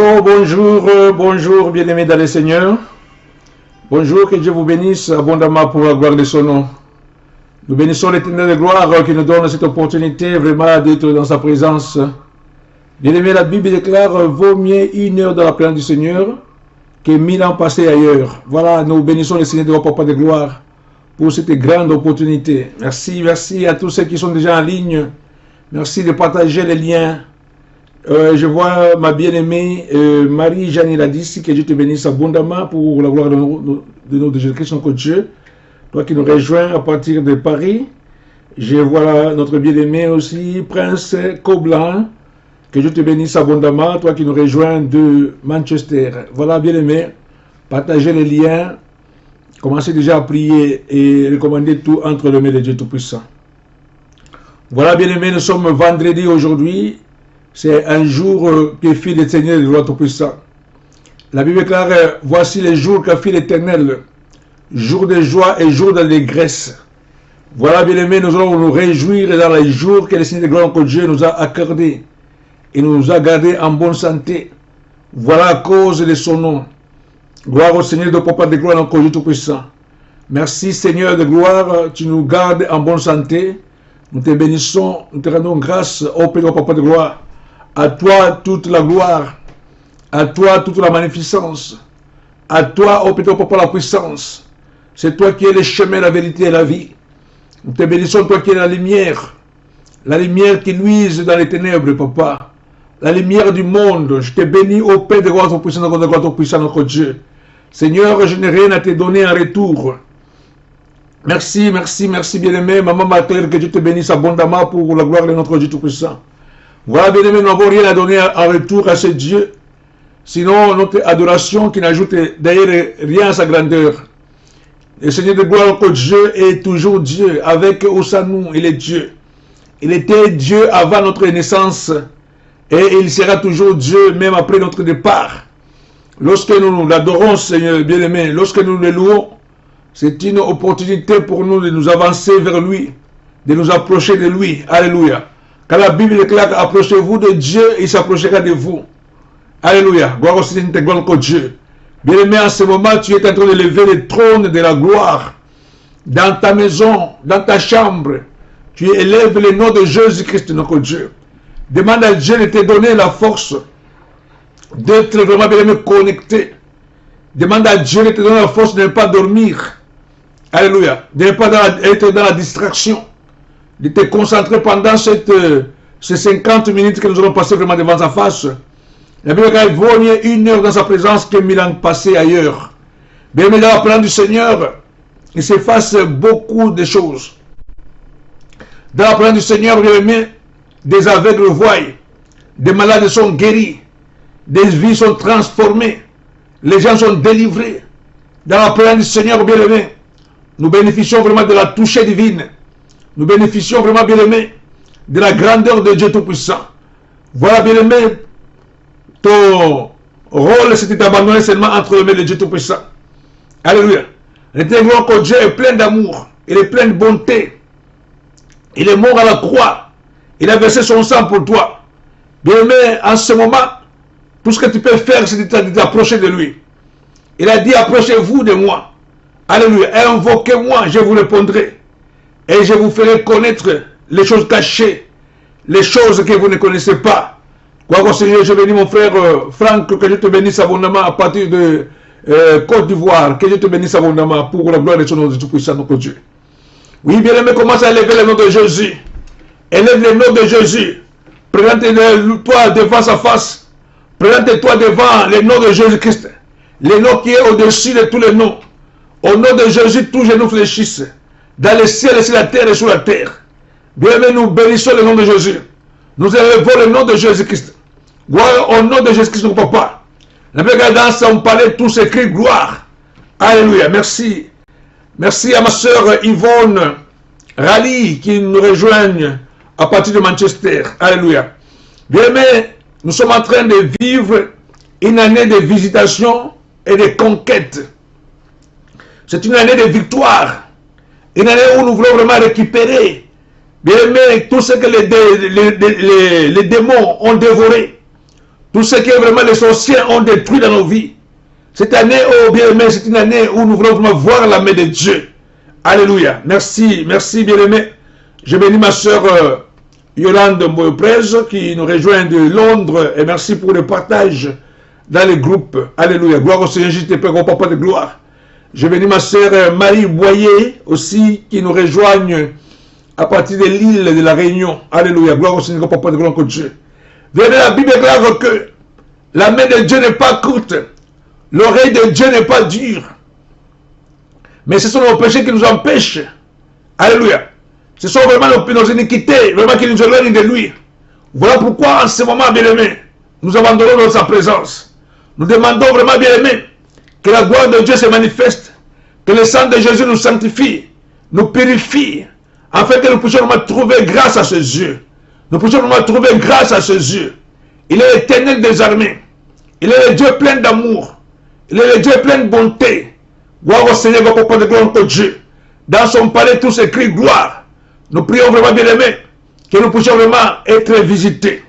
Oh, bonjour, bonjour, bien-aimés dans le Seigneur. Bonjour, que Dieu vous bénisse abondamment pour la gloire de son nom. Nous bénissons l'Éternel de gloire qui nous donne cette opportunité vraiment d'être dans sa présence. Bien-aimés, la Bible déclare vaut mieux 1 heure dans la présence du Seigneur que 1000 ans passés ailleurs. Voilà, nous bénissons le Seigneur de notre Papa de gloire pour cette grande opportunité. Merci à tous ceux qui sont déjà en ligne. Merci de partager les liens. Je vois ma bien-aimée Marie-Jeanne Ladis, que Dieu te bénisse abondamment pour la gloire de notre Jésus-Christ, notre Dieu. Toi qui nous rejoins à partir de Paris. Je vois notre bien-aimé aussi, Prince Coblan. Que Dieu te bénisse abondamment. Toi qui nous rejoins de Manchester. Voilà, bien-aimé, partagez les liens. Commencez déjà à prier et recommander tout entre les mains de Dieu Tout-Puissant. Voilà, bien-aimé, nous sommes vendredi aujourd'hui. C'est un jour que fit l'Éternel, le roi Tout-Puissant. La Bible déclare, voici les jours qu'a fait l'Éternel, jour de joie et jour d'allégresse. Voilà, bien-aimés, nous allons nous réjouir dans les jours que le Seigneur de gloire que Dieu nous a accordés et nous a gardés en bonne santé. Voilà à cause de son nom. Gloire au Seigneur de Papa de gloire, notre Dieu Tout-Puissant. Merci Seigneur de gloire, tu nous gardes en bonne santé. Nous te bénissons, nous te rendons grâce au Père de Papa de gloire. À toi toute la gloire, à toi toute la magnificence, à toi, ô Père, Papa, la puissance. C'est toi qui es le chemin, la vérité et la vie. Nous te bénissons, toi qui es la lumière qui luise dans les ténèbres, Papa, la lumière du monde. Je te bénis, ô Père de gloire, ton puissant, notre Dieu. Seigneur, je n'ai rien à te donner en retour. Merci, bien-aimé, Maman Claire, que Dieu te bénisse abondamment pour la gloire de notre Dieu Tout-Puissant. Voilà, bien-aimés, nous n'avons rien à donner en retour à ce Dieu, sinon notre adoration qui n'ajoute d'ailleurs rien à sa grandeur. Le Seigneur de gloire, notre Dieu, est toujours Dieu. Avec Osanou, il est Dieu. Il était Dieu avant notre naissance et il sera toujours Dieu même après notre départ. Lorsque nous l'adorons, Seigneur bien-aimé, lorsque nous le louons, c'est une opportunité pour nous de nous avancer vers lui, de nous approcher de lui. Alléluia. Quand la Bible déclare, approchez-vous de Dieu, il s'approchera de vous. Alléluia. Gloire au Seigneur, gloire au Dieu. Bien-aimé, en ce moment, tu es en train de lever le trône de la gloire. Dans ta maison, dans ta chambre, tu élèves le nom de Jésus-Christ, notre Dieu. Demande à Dieu de te donner la force d'être vraiment bien-aimé connecté. Demande à Dieu de te donner la force de ne pas dormir. Alléluia. De ne pas être dans la distraction. De te concentrer pendant ces 50 minutes que nous allons passer vraiment devant sa face. La Bible dit qu'il vaut mieux 1 heure dans sa présence que 1000 ans passés ailleurs. Bien, mais dans la présence du Seigneur, il s'efface beaucoup de choses. Dans la présence du Seigneur, bien, des aveugles voient, des malades sont guéris, des vies sont transformées, les gens sont délivrés. Dans la présence du Seigneur, bien aimé, nous bénéficions vraiment de la toucher divine. Nous bénéficions vraiment, bien-aimé, de la grandeur de Dieu Tout-Puissant. Voilà, bien-aimé, ton rôle, c'était d'abandonner seulement entre les mains de Dieu Tout-Puissant. Alléluia. L'éternel que Dieu est plein d'amour, il est plein de bonté. Il est mort à la croix. Il a versé son sang pour toi. Bien-aimé, en ce moment, tout ce que tu peux faire, c'est de t'approcher de lui. Il a dit, approchez-vous de moi. Alléluia. Et invoquez-moi, je vous répondrai. Et je vous ferai connaître les choses cachées, les choses que vous ne connaissez pas. Quoi Seigneur, je bénis mon frère Franck, que Dieu te bénisse abondamment à partir de Côte d'Ivoire. Que Dieu te bénisse abondamment pour la gloire de son nom de Tout-Puissant, notre Dieu. Oui, bien-aimé, commence à élever le nom de Jésus. Élève le nom de Jésus. Présente-toi devant sa face. Présente-toi devant le nom de Jésus-Christ. Le nom qui est au-dessus de tous les noms. Au nom de Jésus, tous genoux fléchissent. Dans le ciel et sur la terre et sous la terre. Bien-aimés, nous bénissons le nom de Jésus. Nous élevons le nom de Jésus-Christ. Gloire au nom de Jésus-Christ, notre Papa. La Bible dans son palais, tous écrit gloire. Alléluia. Merci. Merci à ma soeur Yvonne Rally qui nous rejoigne à partir de Manchester. Alléluia. Bien-aimés, nous sommes en train de vivre une année de visitation et de conquête. C'est une année de victoire. Une année où nous voulons vraiment récupérer, bien aimé, tout ce que les démons ont dévoré. tout ce que vraiment les sorciers ont détruit dans nos vies. Cette année, oh bien-aimé, c'est une année où nous voulons vraiment voir la main de Dieu. Alléluia. Merci, merci bien-aimé. Je bénis ma soeur Yolande Mboyoprez qui nous rejoint de Londres. Et merci pour le partage dans les groupes. Alléluia. Gloire au Seigneur, Jésus, Père, au Papa de gloire. Je bénis ma soeur Marie Boyer aussi qui nous rejoigne à partir de l'île de la Réunion. Alléluia. Gloire au Seigneur, au Papa de gloire, que Dieu. Venez, la Bible déclare que la main de Dieu n'est pas courte. L'oreille de Dieu n'est pas dure. Mais ce sont nos péchés qui nous empêchent. Alléluia. Ce sont vraiment nos iniquités, vraiment qui nous éloignent de lui. Voilà pourquoi en ce moment, bien-aimé, nous abandonnons dans sa présence. Nous demandons vraiment, bien-aimé, que la gloire de Dieu se manifeste, que le sang de Jésus nous sanctifie, nous purifie, afin que nous puissions nous trouver grâce à ses yeux. Nous puissions nous trouver grâce à ses yeux. Il est l'éternel des armées. Il est le Dieu plein d'amour. Il est le Dieu plein de bonté. Gloire au Seigneur, au Papa de gloire, au Dieu. Dans son palais, tous écrit gloire. Nous prions vraiment, bien-aimés, que nous puissions vraiment être visités.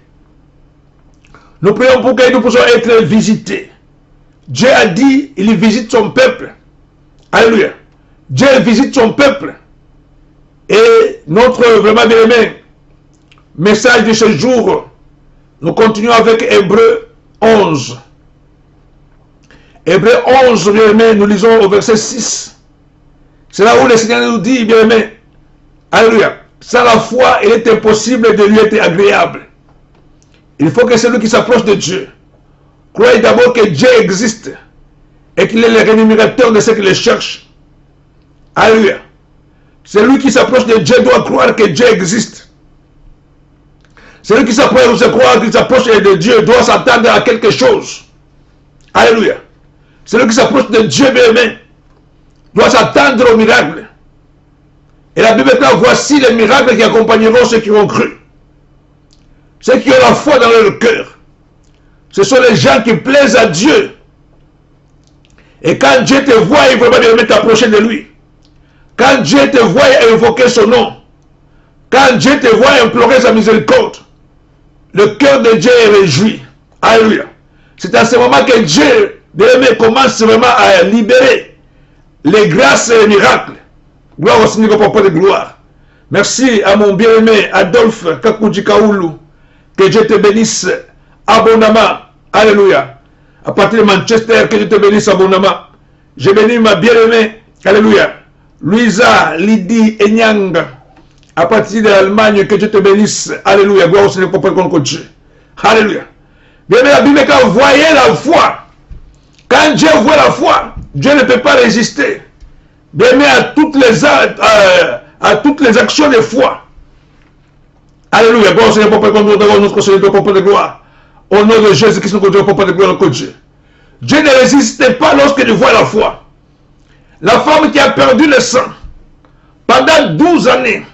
Nous prions pour que nous puissions être visités. Dieu a dit, il visite son peuple. Alléluia. Dieu visite son peuple. Et notre vraiment, bien-aimé, message de ce jour, nous continuons avec Hébreux 11. Hébreux 11, bien-aimé, nous lisons au verset 6. C'est là où le Seigneur nous dit, bien-aimé, alléluia, sans la foi, il est impossible de lui être agréable. Il faut que celui qui s'approche de Dieu croie d'abord que Dieu existe et qu'il est le rémunérateur de ceux qui le cherchent. Alléluia. Celui qui s'approche de Dieu doit croire que Dieu existe. Celui qui s'approche de Dieu doit s'attendre à quelque chose. Alléluia. Celui qui s'approche de Dieu, bien-aimé, doit s'attendre au miracle. Et la Bible dit, voici les miracles qui accompagneront ceux qui ont cru. Ceux qui ont la foi dans leur cœur. Ce sont les gens qui plaisent à Dieu. Et quand Dieu te voit, il va vraiment t'approcher de lui. Quand Dieu te voit invoquer son nom. Quand Dieu te voit implorer sa miséricorde. Le cœur de Dieu est réjoui. Alléluia. C'est à ce moment que Dieu, bien-aimé, commence vraiment à libérer les grâces et les miracles. Gloire au Seigneur, au Papa de gloire. Merci à mon bien-aimé Adolphe Kakouji Kaoulou. Que Dieu te bénisse abondamment. Alléluia. À partir de Manchester, que Dieu te bénisse abondamment. Je bénis ma bien-aimée. Alléluia. Louisa Lydie Enyang. À partir de l'Allemagne, que Dieu te bénisse. Alléluia. Gloire au Seigneur, Papa de Dieu. Alléluia. Bien-aimé, la Bible, quand vous voyez la foi, quand Dieu voit la foi, Dieu ne peut pas résister. Bien-aimé, à toutes les actions de foi. Alléluia. Gloire au Seigneur, Papa de gloire, notre Seigneur, Papa de gloire. Au nom de Jésus-Christ, notre Dieu, Papa de gloire, notre Dieu. Dieu ne résiste pas lorsqu'il voit la foi. La femme qui a perdu le sang pendant 12 années,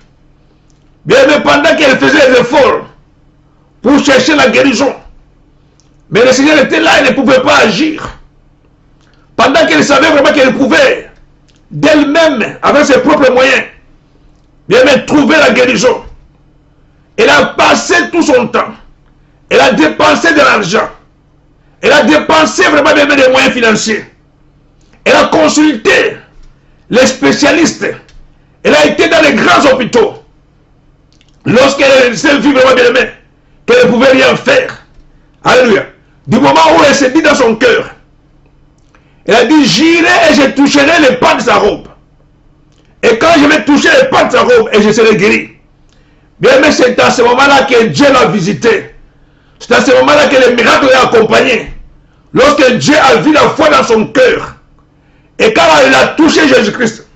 bien aimé, pendant qu'elle faisait des efforts pour chercher la guérison, mais le Seigneur était là, il ne pouvait pas agir. Pendant qu'elle savait vraiment qu'elle pouvait d'elle-même, avec ses propres moyens, bien aimé, trouver la guérison. Elle a passé tout son temps. Elle a dépensé de l'argent. Elle a dépensé vraiment des moyens financiers. Elle a consulté les spécialistes. Elle a été dans les grands hôpitaux. Lorsqu'elle s'est vue vraiment bien aimée, qu'elle ne pouvait rien faire. Alléluia. Du moment où elle s'est dit dans son cœur, elle a dit, j'irai et je toucherai les pas de sa robe. Et quand je vais toucher les pas de sa robe, et je serai guéri. Bien aimé, c'est à ce moment-là que Dieu l'a visité. C'est à ce moment-là que le miracle l'a accompagné. Lorsque Dieu a vu la foi dans son cœur. Et quand il a touché Jésus-Christ,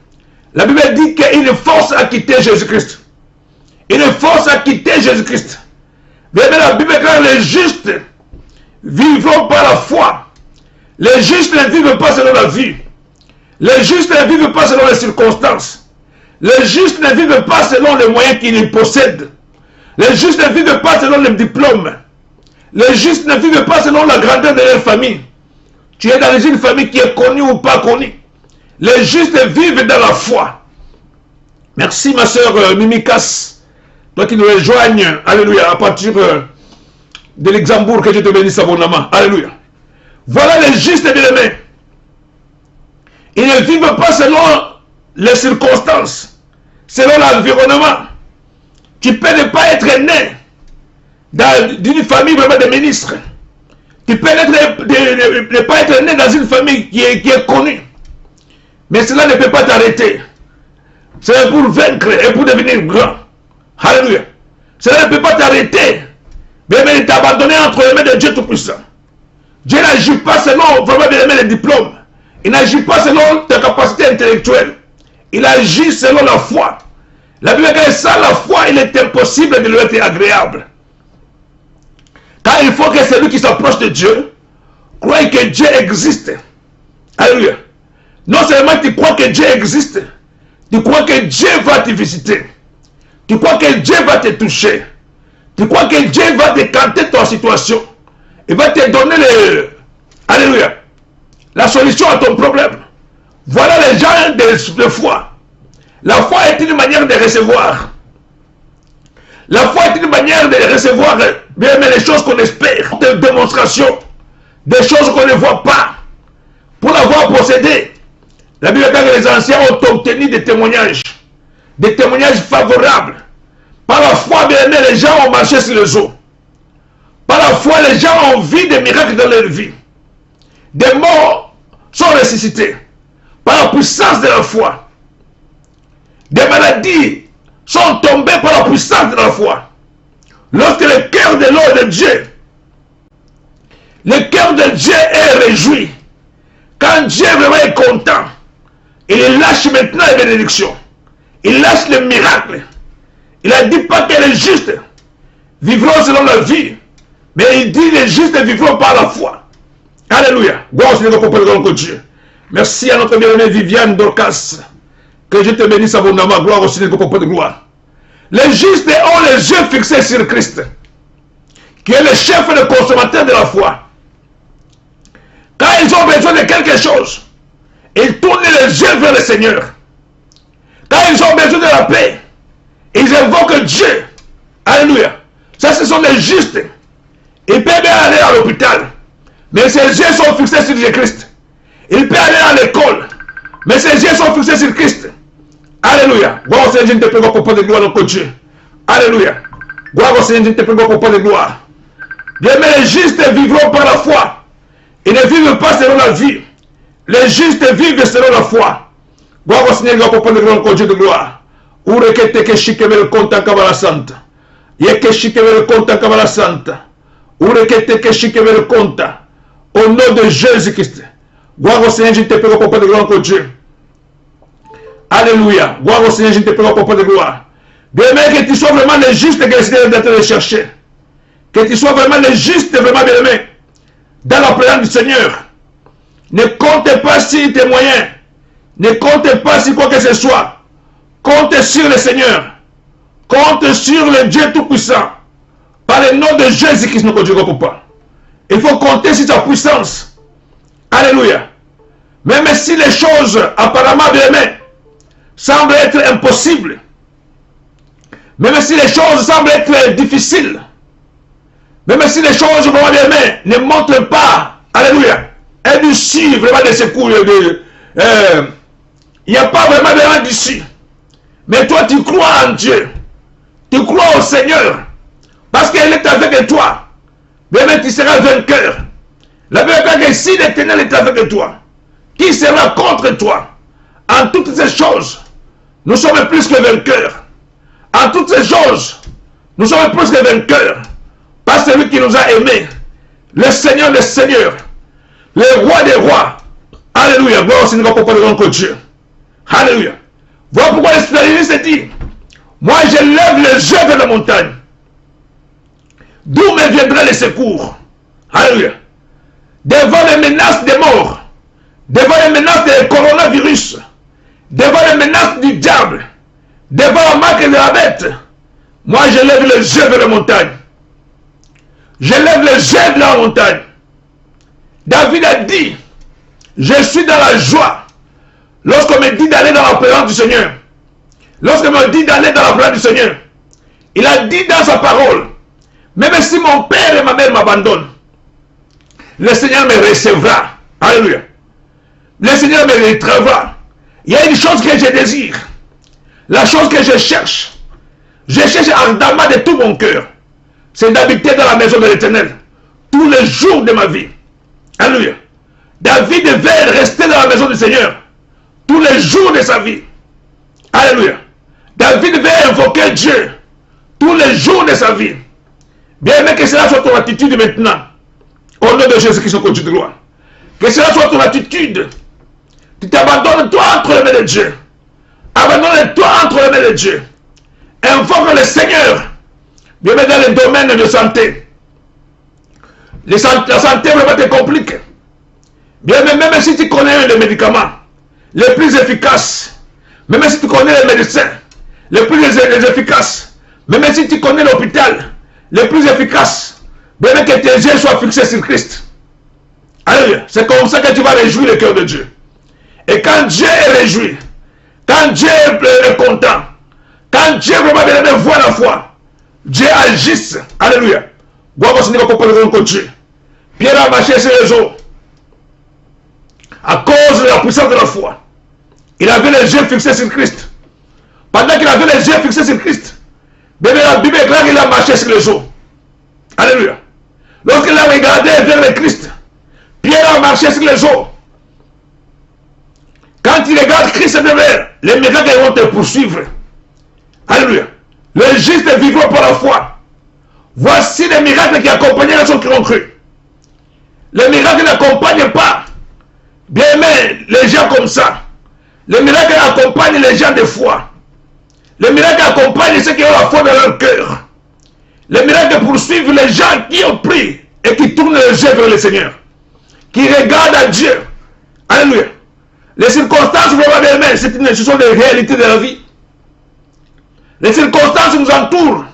la Bible dit qu'il force à quitter Jésus-Christ. Il force à quitter Jésus-Christ. Mais la Bible dit que les justes vivront par la foi. Les justes ne vivent pas selon la vie. Les justes ne vivent pas selon les circonstances. Les justes ne vivent pas selon les moyens qu'ils possèdent. Les justes ne vivent pas selon les diplômes. Les justes ne vivent pas selon la grandeur de leur famille. Tu es dans une famille qui est connue ou pas connue. Les justes vivent dans la foi. Merci ma soeur Mimikas. Toi qui nous rejoignes, alléluia, à partir de Luxembourg, que Dieu te bénisse abondamment. Alléluia. Voilà les justes bien-aimés. Ils ne vivent pas selon les circonstances, selon l'environnement. Tu peux ne pas être né d'une famille vraiment de ministres. Tu peux ne pas être né dans une famille qui est connue. Mais cela ne peut pas t'arrêter. C'est pour vaincre et pour devenir grand. Alléluia. Cela ne peut pas t'arrêter. Mais t'abandonner entre les mains de Dieu Tout-Puissant. Dieu n'agit pas selon vraiment les diplômes. Il n'agit pas selon ta capacité intellectuelle. Il agit selon la foi. La Bible dit que sans la foi, il est impossible de lui être agréable. Car il faut que celui qui s'approche de Dieu croie que Dieu existe. Alléluia. Non seulement tu crois que Dieu existe, tu crois que Dieu va te visiter. Tu crois que Dieu va te toucher. Tu crois que Dieu va décanter ta situation. Il va te donner Alléluia, la solution à ton problème. Voilà les gens de foi. La foi est une manière de recevoir. La foi est une manière de recevoir bien les choses qu'on espère, des démonstrations, des choses qu'on ne voit pas. Pour l'avoir possédé, la Bible dit que les anciens ont obtenu des témoignages favorables. Par la foi, bien aimé, les gens ont marché sur les eaux. Par la foi, les gens ont vu des miracles dans leur vie. Des morts sont ressuscités. Par la puissance de la foi. Des maladies sont tombées par la puissance de la foi. Lorsque le cœur de l'homme de Dieu, le cœur de Dieu est réjoui. Quand Dieu vraiment est content, il lâche maintenant les bénédictions. Il lâche les miracles. Il a dit pas que les justes vivront selon la vie, mais il dit les justes vivront par la foi. Alléluia. Gloire au Seigneur pour Dieu. Merci à notre bien-aimée Viviane Dorcas. Que Dieu te bénisse abondamment. Gloire au Seigneur pour de gloire. Les justes ont les yeux fixés sur Christ, qui est le chef et le consommateur de la foi. Quand ils ont besoin de quelque chose, ils tournent les yeux vers le Seigneur. Quand ils ont besoin de la paix, ils invoquent Dieu. Alléluia. Ça, ce sont les justes. Ils peuvent bien aller à l'hôpital, mais ses yeux sont fixés sur Jésus-Christ. Il peut aller à l'école, mais ses yeux sont fixés sur Christ. Alléluia. Gloire au Seigneur, je te prie pour de gloire notre Dieu. Alléluia. Gloire au Seigneur, je te prie pour de gloire. Bien, mais les justes vivront par la foi. Ils ne vivent pas selon la vie. Les justes vivent selon la foi. Gloire au Seigneur, pour de gloire notre Dieu de gloire. Urekete que shikeme le compte en Kabbalah Santa. Yeke shikeme le compte en Kabbalah Santa. Urekete que shikeme le compte. Au nom de Jésus-Christ. Gloire au Seigneur, je te prie pour de gloire notre Dieu. Alléluia. Gloire au Seigneur, je te prie pour de gloire. Bien, mais que tu sois vraiment le juste que le Seigneur est en train de chercher. Que tu sois vraiment le juste, vraiment bien aimé. Dans la présence du Seigneur. Ne compte pas sur tes moyens. Ne compte pas sur quoi que ce soit. Compte sur le Seigneur. Compte sur le Dieu Tout-Puissant. Par le nom de Jésus-Christ, notre Dieu, papa. Il faut compter sur sa puissance. Alléluia. Même si les choses apparemment bien aimées semblent être impossibles. Même si les choses semblent être difficiles. Même si les choses vraiment bien aimées ne montrent pas. Alléluia. Un issue vraiment de secours. Il n'y a pas vraiment d'issue. Mais toi, tu crois en Dieu. Tu crois au Seigneur. Parce qu'il est avec toi. Bien, tu seras vainqueur. La vérité est que si l'Éternel est avec toi, qui sera contre toi? En toutes ces choses, nous sommes plus que vainqueurs. En toutes ces choses, nous sommes plus que vainqueurs. Par celui qui nous a aimés. Le Seigneur des Seigneurs. Le Roi des Rois. Alléluia. Gloire au Seigneur pour notre Dieu. Alléluia. Voilà pourquoi l'Esprit se dit, moi je lève les yeux vers la montagne. D'où me viendra le secours? Alléluia. Devant les menaces des morts, devant les menaces du coronavirus, devant les menaces du diable, devant la marque de la bête, moi je lève les yeux vers la montagne. Je lève les yeux vers la montagne. David a dit, je suis dans la joie. Lorsqu'on me dit d'aller dans la présence du Seigneur, lorsqu'on me dit d'aller dans la présence du Seigneur, il a dit dans sa parole, Même si mon père et ma mère m'abandonnent, le Seigneur me recevra. Alléluia. Le Seigneur me retrouvera. Il y a une chose que je désire. La chose que je cherche ardemment de tout mon cœur. C'est d'habiter dans la maison de l'Éternel tous les jours de ma vie. Alléluia. David devait rester dans la maison du Seigneur tous les jours de sa vie. Alléluia. David devait invoquer Dieu tous les jours de sa vie. Bien aimé, que cela soit ton attitude maintenant. Au nom de Jésus-Christ, au côté de gloire. Que cela soit ton attitude. Tu t'abandonnes toi entre les mains de Dieu. Abandonne-toi entre les mains de Dieu. Invoque le Seigneur. Bien aimé, dans le domaine de santé. La santé vraiment te complique. Bien aimé, même si tu connais les médicaments les plus efficaces, même si tu connais les médecins les plus efficaces, même si tu connais l'hôpital les plus efficaces, bien que tes yeux soient fixés sur Christ. Alléluia. C'est comme ça que tu vas réjouir le cœur de Dieu. Et quand Dieu est réjoui, quand Dieu est content, quand Dieu vraiment bien voit la foi, Dieu agisse. Alléluia. Pierre a marché sur les eaux à cause de la puissance de la foi. Il avait les yeux fixés sur Christ. Pendant qu'il avait les yeux fixés sur Christ, la Bible est claire qu'il a marché sur les eaux. Alléluia. Lorsqu'il a regardé vers le Christ, Pierre a marché sur les eaux. Quand il regarde Christ derrière, les miracles vont te poursuivre. Alléluia. Les justes vivront par la foi. Voici les miracles qui accompagnent les gens qui ont cru. Les miracles n'accompagnent pas, bien aimé, les gens comme ça. Les miracles accompagnent les gens de foi. Les miracles accompagnent ceux qui ont la foi dans leur cœur. Les miracles poursuivent les gens qui ont pris et qui tournent les yeux vers le Seigneur. Qui regardent à Dieu. Alléluia. Les circonstances, vraiment bien aimé, ce sont des réalités de la vie. Les circonstances nous entourent.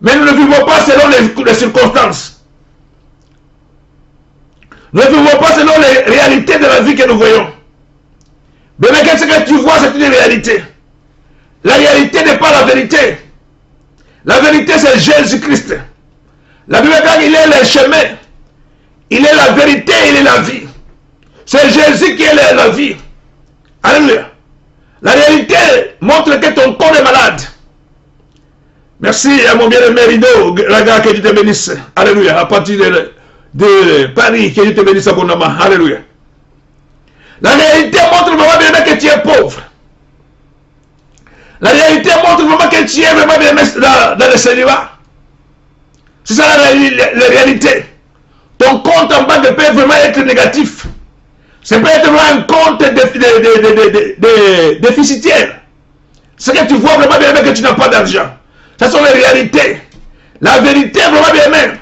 Mais nous ne vivons pas selon les circonstances. Nous ne vivons pas selon les réalités de la vie que nous voyons. Mais qu'est-ce que tu vois, c'est une réalité. La réalité n'est pas la vérité. La vérité, c'est Jésus-Christ. La Bible dit qu'il est le chemin. Il est la vérité, il est la vie. C'est Jésus qui est la vie. Alléluia. La réalité montre que ton corps est malade. Merci à mon bien-aimé Rideau, Raga, que Dieu te bénisse. Alléluia. À partir de Paris, que Dieu te bénisse abondamment. Alléluia. La réalité montre vraiment bien que tu es pauvre. La réalité montre vraiment que tu es vraiment bien dans le célibat. C'est ça la réalité. Ton compte en banque peut vraiment être négatif. C'est peut être vraiment un compte déficitaire. C'est que tu vois vraiment bien que tu n'as pas d'argent. Ce sont les réalités. La vérité, vraiment bien aimé,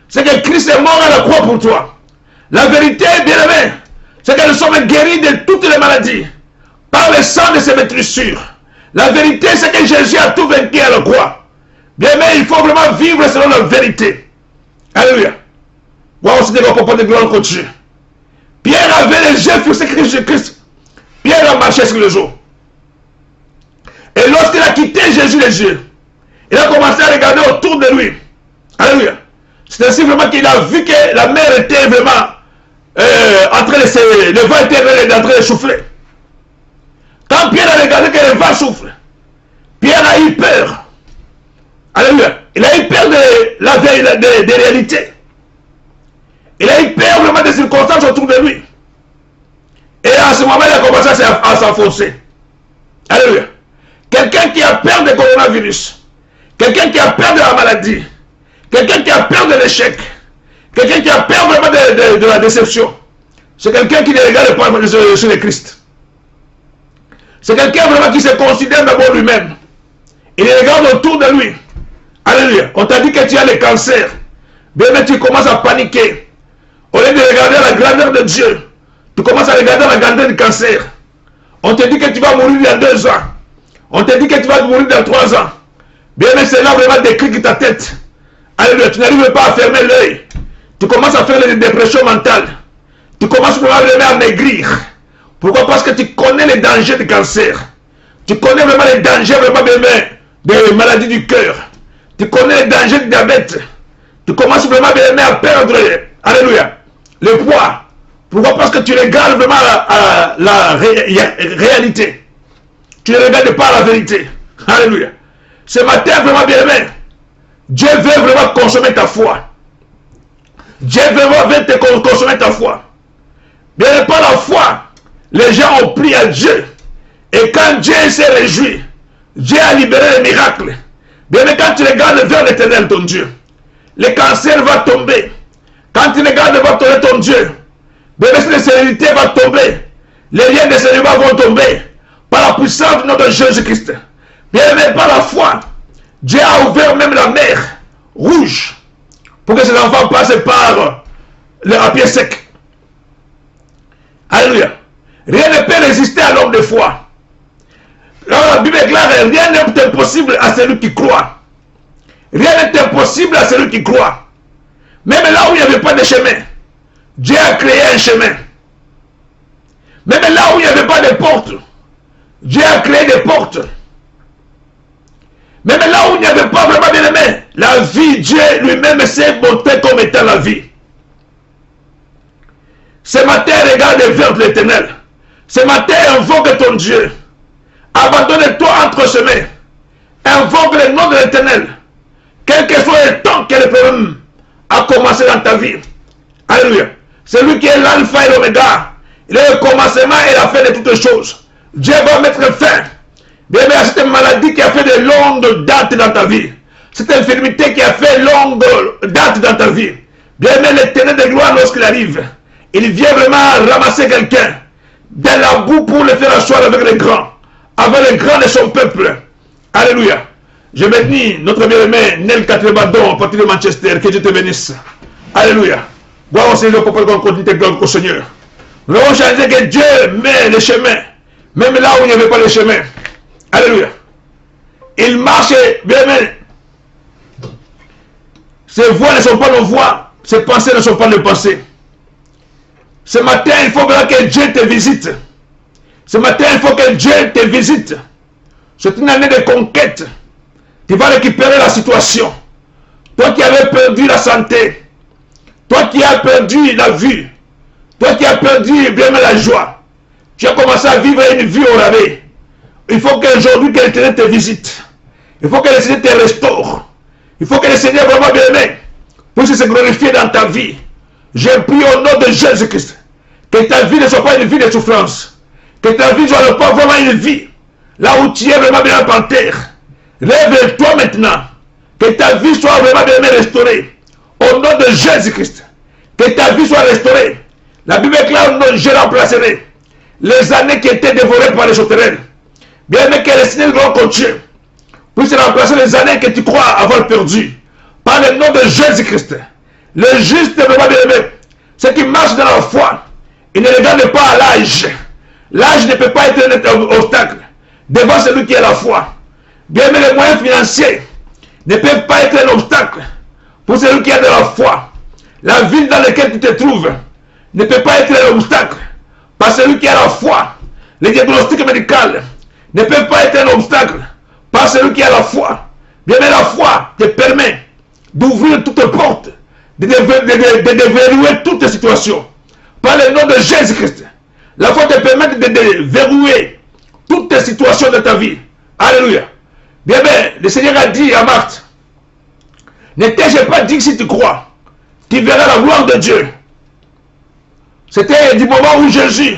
c'est que Christ est mort à la croix pour toi. La vérité, bien aimé, c'est que nous sommes guéris de toutes les maladies par le sang de ses meurtrissures. La vérité, c'est que Jésus a tout vaincu à la croix. Bien aimé, il faut vraiment vivre selon la vérité. Alléluia. Wow, c'est des papa de gloire continue. Pierre avait les yeux fixés sur Jésus-Christ. Pierre a marché sur les eaux. Et lorsqu'il a quitté Jésus les yeux, il a commencé à regarder autour de lui. Alléluia. C'est ainsi vraiment qu'il a vu que la mer était vraiment en train de se... Le vent était en train de souffler. Quand Pierre a regardé que le vent souffle, Pierre a eu peur. Alléluia. Il a eu peur des réalités. Il a eu peur vraiment des circonstances autour de lui. Et à ce moment, il a commencé à s'enfoncer. Alléluia. Quelqu'un qui a peur du coronavirus, quelqu'un qui a peur de la maladie, quelqu'un qui a peur de l'échec, quelqu'un qui a peur vraiment de la déception, c'est quelqu'un qui ne regarde pas sur le Christ. C'est quelqu'un vraiment qui se considère d'abord lui-même. Il regarde autour de lui. Alléluia. On t'a dit que tu as le cancer. Bien, mais tu commences à paniquer. Au lieu de regarder la grandeur de Dieu, tu commences à regarder la grandeur du cancer. On te dit que tu vas mourir dans 2 ans. On te dit que tu vas mourir dans 3 ans. Bien, mais c'est là vraiment décrit ta tête. Alléluia. Tu n'arrives pas à fermer l'œil. Tu commences à faire des dépressions mentales. Tu commences probablement à maigrir. Pourquoi? Parce que tu connais les dangers du cancer. Tu connais vraiment les dangers vraiment des maladies du cœur. Tu connais les dangers du diabète. Tu commences vraiment bien à perdre, alléluia, le poids. Pourquoi? Parce que tu regardes vraiment la réalité. Tu ne regardes pas la vérité. Alléluia. Ce matin, vraiment bien aimé, Dieu veut vraiment consommer ta foi. Dieu veut te consommer ta foi. Bien par la foi, les gens ont prié à Dieu. Et quand Dieu s'est réjoui, Dieu a libéré les miracles. Bien quand tu regardes vers l'Éternel, ton Dieu, le cancer va tomber. Quand tu regardes vers ton Dieu, bien la sérénité va tomber. Les liens de célibat vont tomber. Par la puissance de notre Jésus-Christ. Bien aimé, par la foi, Dieu a ouvert même la mer rouge pour que ses enfants passent par à pied sec. Alléluia. Rien ne peut résister à l'homme de foi. La Bible est claire, rien n'est impossible à celui qui croit. Rien n'est impossible à celui qui croit. Même là où il n'y avait pas de chemin, Dieu a créé un chemin. Même là où il n'y avait pas de porte, Dieu a créé des portes. Même là où il n'y avait pas vraiment bien aimé, la vie, Dieu lui-même s'est montré comme étant la vie. Ce matin, regarde vers l'Éternel. Ce matin, invoque ton Dieu. Abandonne-toi entre chemins. Invoque le nom de l'Éternel. Quel que soit le temps que le problème a commencé dans ta vie. Alléluia. C'est lui qui est l'alpha et l'oméga. Il est le commencement et la fin de toutes choses. Dieu va mettre fin. Bien aimé, à cette maladie qui a fait de longues dates dans ta vie. Cette infirmité qui a fait longue date dans ta vie. Bien aimé, l'Éternel de gloire, lorsqu'il arrive, il vient vraiment ramasser quelqu'un dans la boue pour le faire asseoir avec les grands. Avec les grands de son peuple. Alléluia. Je bénis notre bien-aimé Nel Catrebadon à partir de Manchester. Que Dieu te bénisse. Alléluia. Gloire au Seigneur, pour qu'on continue de gloire au Seigneur. Nous avons changé que Dieu met les chemins. Même là où il n'y avait pas de chemin. Alléluia. Il marche, bien aimé. Ses voix ne sont pas nos voix. Ses pensées ne sont pas nos pensées. Ce matin, il faut que Dieu te visite. Ce matin, il faut que Dieu te visite. C'est une année de conquête. Tu vas récupérer la situation. Toi qui avais perdu la santé. Toi qui as perdu la vue. Toi qui as perdu bien la joie. Tu as commencé à vivre une vie au rabais. Il faut qu'aujourd'hui que l'Éternel te visite. Il faut que le Seigneur te restaure. Il faut que le Seigneur vraiment bien aimé puisse se glorifier dans ta vie. Je prie au nom de Jésus-Christ. Que ta vie ne soit pas une vie de souffrance. Que ta vie ne soit pas vraiment une vie. Là où tu es vraiment bien en terre. Lève-toi maintenant. Que ta vie soit vraiment bien restaurée. Au nom de Jésus-Christ. Que ta vie soit restaurée. La Bible est claire, je remplacerai les années qui étaient dévorées par les sauterelles. Bien aimé, que le Seigneur grand continue puisse remplacer les années que tu crois avoir perdues. Par le nom de Jésus-Christ. Le juste vraiment bien aimé. Ceux qui marchent dans la foi. Ils ne regardent pas à l'âge. L'âge ne peut pas être un obstacle devant celui qui a la foi. Bien aimé, les moyens financiers ne peuvent pas être un obstacle pour celui qui a de la foi. La ville dans laquelle tu te trouves ne peut pas être un obstacle par celui qui a la foi. Les diagnostics médicaux ne peuvent pas être un obstacle par celui qui a la foi. Bien aimé, la foi te permet d'ouvrir toutes les portes, de déverrouiller toutes les situations. Par le nom de Jésus-Christ. La foi te permet de verrouiller toutes les situations de ta vie. Alléluia. Bien, le Seigneur a dit à Marthe, ne t'ai-je pas dit que si tu crois, tu verras la gloire de Dieu. C'était du moment où Jésus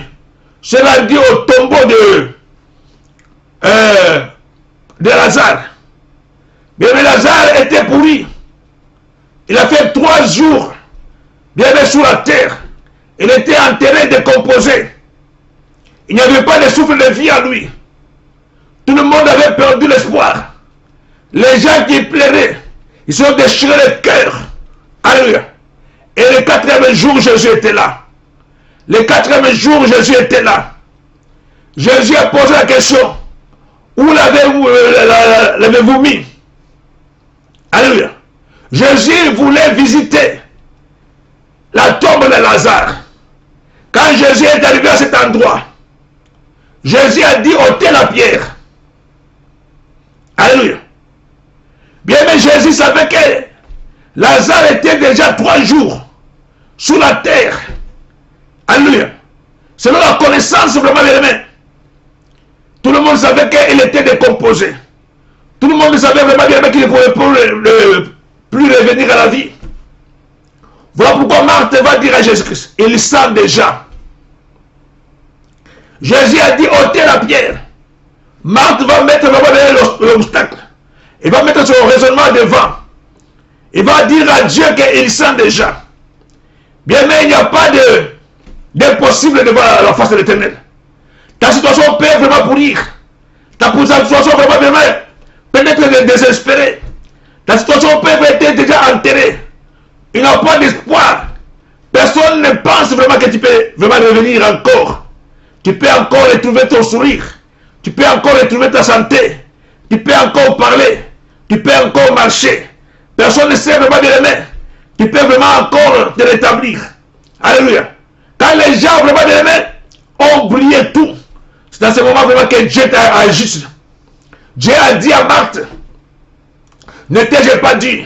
se rendit au tombeau de Lazare. Bien, mais Lazare était pourri. Il a fait 3 jours, bien sur la terre. Il était enterré, décomposé. Il n'y avait pas de souffle de vie à lui. Tout le monde avait perdu l'espoir. Les gens qui pleuraient, ils se sont déchirés le cœur. Alléluia. Et le 4e jour, Jésus était là. Le 4e jour, Jésus était là. Jésus a posé la question. Où l'avez-vous mis? Alléluia. Jésus voulait visiter la tombe de Lazare. Quand Jésus est arrivé à cet endroit, Jésus a dit ôtez la pierre. Alléluia. Bien, mais Jésus savait que Lazare était déjà 3 jours sous la terre. Alléluia. Selon la connaissance vraiment de l'humain. Tout le monde savait qu'il était décomposé. Tout le monde savait vraiment bien qu'il ne pouvait plus revenir à la vie. Voilà pourquoi Marthe va dire à Jésus-Christ, il sent déjà. Jésus a dit, ôtez la pierre. Marthe va mettre vraiment derrière l'obstacle. Il va mettre son raisonnement devant. Il va dire à Dieu qu'il sent déjà. Bien, mais il n'y a pas d'impossible devant la face de l'Éternel. Ta situation peut vraiment pourrir. Ta situation vraiment peut-être désespérée. Ta situation peut être déjà enterrée. Il n'y a pas d'espoir. Personne ne pense vraiment que tu peux vraiment revenir encore. Tu peux encore retrouver ton sourire. Tu peux encore retrouver ta santé. Tu peux encore parler. Tu peux encore marcher. Personne ne sait vraiment de l'aimer. Tu peux vraiment encore te rétablir. Alléluia. Quand les gens vraiment de l'aimer ont oublié tout, c'est dans ce moment vraiment que Dieu t'a agi. Dieu a dit à Marthe, ne t'ai-je pas dit,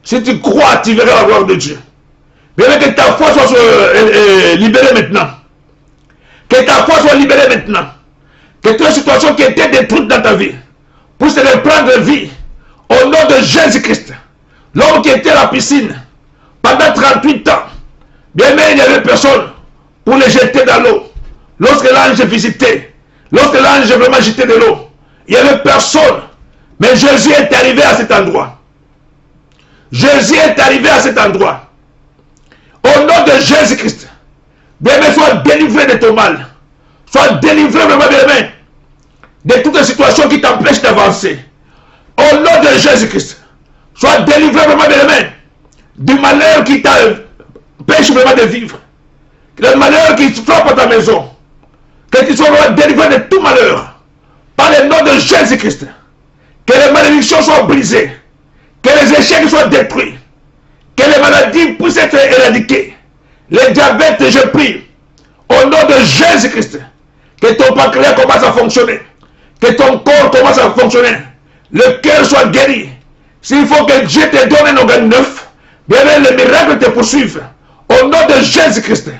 si tu crois, tu verras la gloire de Dieu. Bien que ta foi soit libérée maintenant. Que ta foi soit libérée maintenant. Que toute situation qui était détruite dans ta vie puisse reprendre vie au nom de Jésus-Christ. L'homme qui était à la piscine pendant 38 ans, bien mais il n'y avait personne pour le jeter dans l'eau. Lorsque l'ange visitait, lorsque l'ange vraiment jetait de l'eau, il n'y avait personne. Mais Jésus est arrivé à cet endroit. Jésus est arrivé à cet endroit. Au nom de Jésus-Christ, bien mais sois délivré de ton mal. Sois délivré vraiment de toutes les situations qui t'empêchent d'avancer. Au nom de Jésus-Christ, sois délivré vraiment du malheur qui t'empêche vraiment de vivre. Le malheur qui frappe à ta maison. Que tu sois vraiment délivré de tout malheur. Par le nom de Jésus-Christ. Que les malédictions soient brisées. Que les échecs soient détruits. Que les maladies puissent être éradiquées. Le diabète, je prie. Au nom de Jésus-Christ. Que ton pancréas commence à fonctionner. Que ton corps commence à fonctionner. Le cœur soit guéri. S'il faut que Dieu te donne un organe neuf, bien les miracles te poursuivent. Au nom de Jésus-Christ.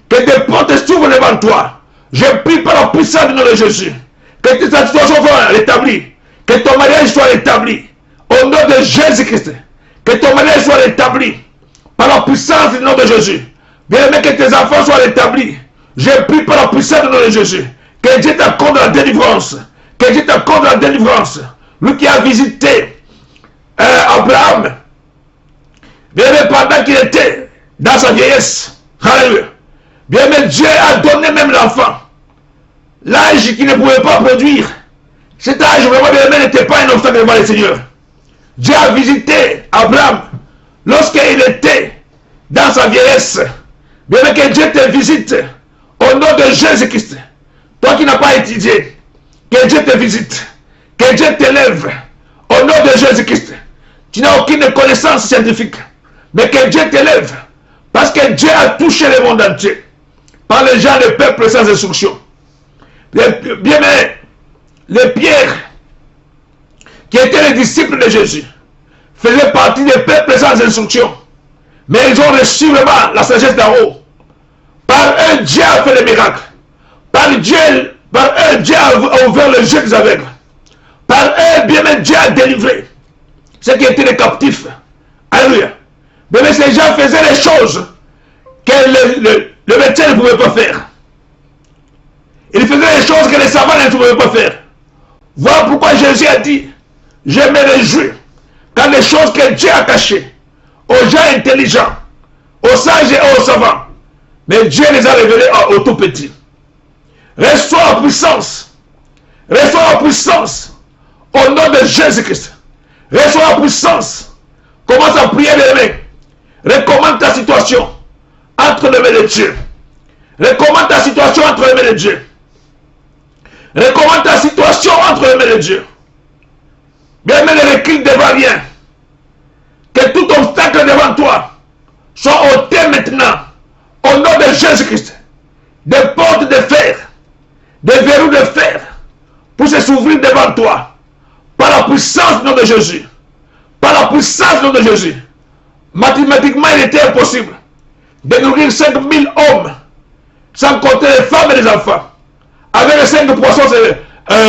Que des portes s'ouvrent devant toi. Je prie par la puissance du nom de Jésus. Que ta situation soit rétablie. Que ton mariage soit rétabli. Au nom de Jésus-Christ. Que ton mariage soit rétabli. Par la puissance du nom de Jésus. Bien aimé, que tes enfants soient rétablis. Je prie par la puissance du nom de Jésus. Que Dieu t'accorde la délivrance. Que Dieu t'accorde la délivrance. Lui qui a visité Abraham. Bien aimé, pendant qu'il était dans sa vieillesse. Alléluia. Bien aimé, Dieu a donné même l'enfant. L'âge qui ne pouvait pas produire. Cet âge vraiment bien aimé n'était pas un obstacle devant le Seigneur. Dieu a visité Abraham lorsqu'il était dans sa vieillesse. Bien aimé, que Dieu te visite au nom de Jésus-Christ. Toi qui n'as pas étudié, que Dieu te visite. Que Dieu t'élève au nom de Jésus-Christ. Tu n'as aucune connaissance scientifique. Mais que Dieu t'élève. Parce que Dieu a touché le monde entier. Par les gens, le peuple sans instruction. Bien mais, les Pierre, qui étaient les disciples de Jésus, faisaient partie des peuples sans instruction. Mais ils ont reçu vraiment la sagesse d'en haut. Par eux, Dieu a fait les miracles. Par eux, Dieu a ouvert les yeux des aveugles. Par eux, bien même, Dieu a délivré ceux qui étaient les captifs. Alléluia. Bien mais ces gens faisaient les choses que le médecin ne pouvait pas faire. Ils faisaient les choses que les savants ne pouvaient pas faire. Voilà pourquoi Jésus a dit, je me réjouis quand les choses que Dieu a cachées aux gens intelligents, aux sages et aux savants, mais Dieu les a révélées aux tout petits. Reçois la puissance. Reçois la puissance au nom de Jésus-Christ. Reçois la puissance. Commence à prier les mains. Recommande ta situation entre les mains de Dieu. Recommande ta situation entre les mains de Dieu. Recommande ta situation entre les mains de Dieu. Bien, mais ne recule devant rien. Que tout obstacle devant toi soit ôté maintenant. Au nom de Jésus-Christ. Des portes de fer, des verrous de fer, pour se s'ouvrir devant toi. Par la puissance du nom de Jésus. par la puissance du nom de Jésus. Mathématiquement, il était impossible de nourrir 5000 hommes, sans compter les femmes et les enfants, avec les 5 poissons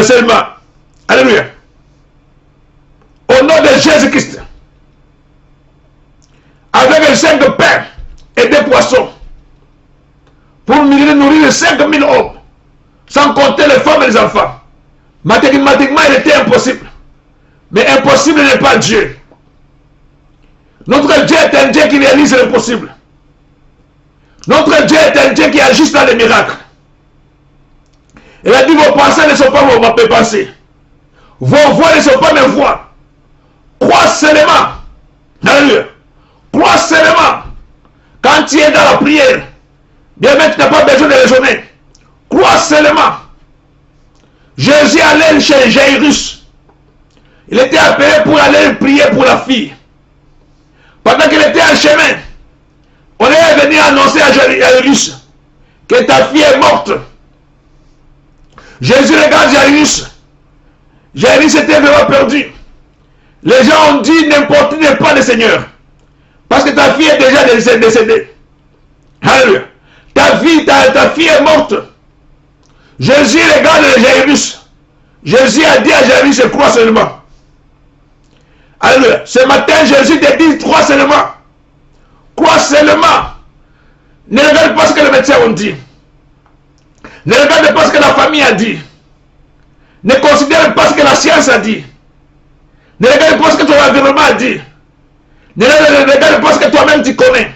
seulement. Alléluia. Au nom de Jésus-Christ, avec les 5 pains et 2 poissons, pour nourrir les 5000 hommes, sans compter les femmes et les enfants. Mathématiquement, il était impossible. Mais impossible n'est pas Dieu. Notre Dieu est un Dieu qui réalise l'impossible. Notre Dieu est un Dieu qui agit dans les miracles. Il a dit, vos pensées ne sont pas vos pensées. Vos voix ne sont pas mes voix. Crois seulement. Alléluia. Crois seulement. Quand tu es dans la prière, bien même tu n'as pas besoin de raisonner. Crois seulement. Jésus allait chez Jairus. Il était appelé pour aller prier pour la fille. Pendant qu'il était en chemin, on est venu annoncer à Jairus que ta fille est morte. Jésus regarde Jairus. Jairus était vraiment perdu. Les gens ont dit, n'importunez pas le Seigneur. Parce que ta fille est déjà décédée. Alléluia. Ta fille est morte. Jésus regarde Jairus. Jésus a dit à Jairus, crois seulement. Alléluia. Ce matin, Jésus te dit, crois seulement. Crois seulement. Ne regarde pas ce que les médecins ont dit. Ne regarde pas ce que la famille a dit. Ne considère pas ce que la science a dit. Ne regarde pas ce que ton environnement a dit. Ne regarde pas ce que toi-même tu connais.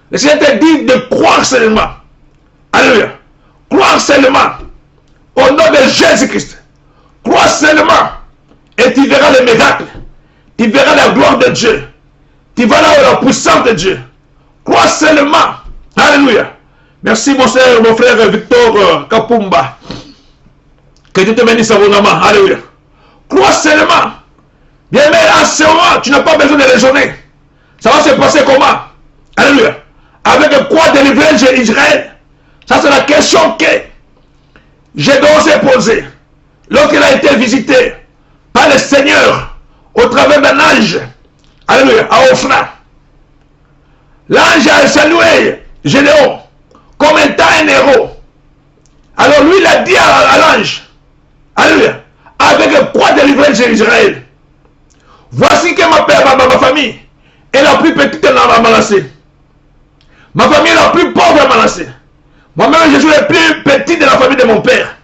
Le Seigneur te dit de croire seulement. Alléluia. Croire seulement. Au nom de Jésus-Christ. Crois seulement. Et tu verras les miracles. Tu verras la gloire de Dieu. Tu verras la puissance de Dieu. Crois seulement. Alléluia. Merci mon frère Victor Kapumba. Que Dieu te bénisse abondamment. Alléluia. Crois seulement. Bien, mais en ce moment, tu n'as pas besoin de raisonner. Ça va se passer comment? Alléluia. Avec quoi délivrer Israël? Ça, c'est la question que j'ai osé poser. Lorsqu'il a été visité par le Seigneur au travers d'un ange. Alléluia. À Ophra. L'ange a salué Gédéon comme étant un héros. Alors lui, il a dit à l'ange. Alléluia. Avec quoi délivrer Israël? Voici que ma famille est la plus petite de Manassé. Ma famille est la plus pauvre de Manassé. Moi-même, je suis le plus petit de la famille de mon père.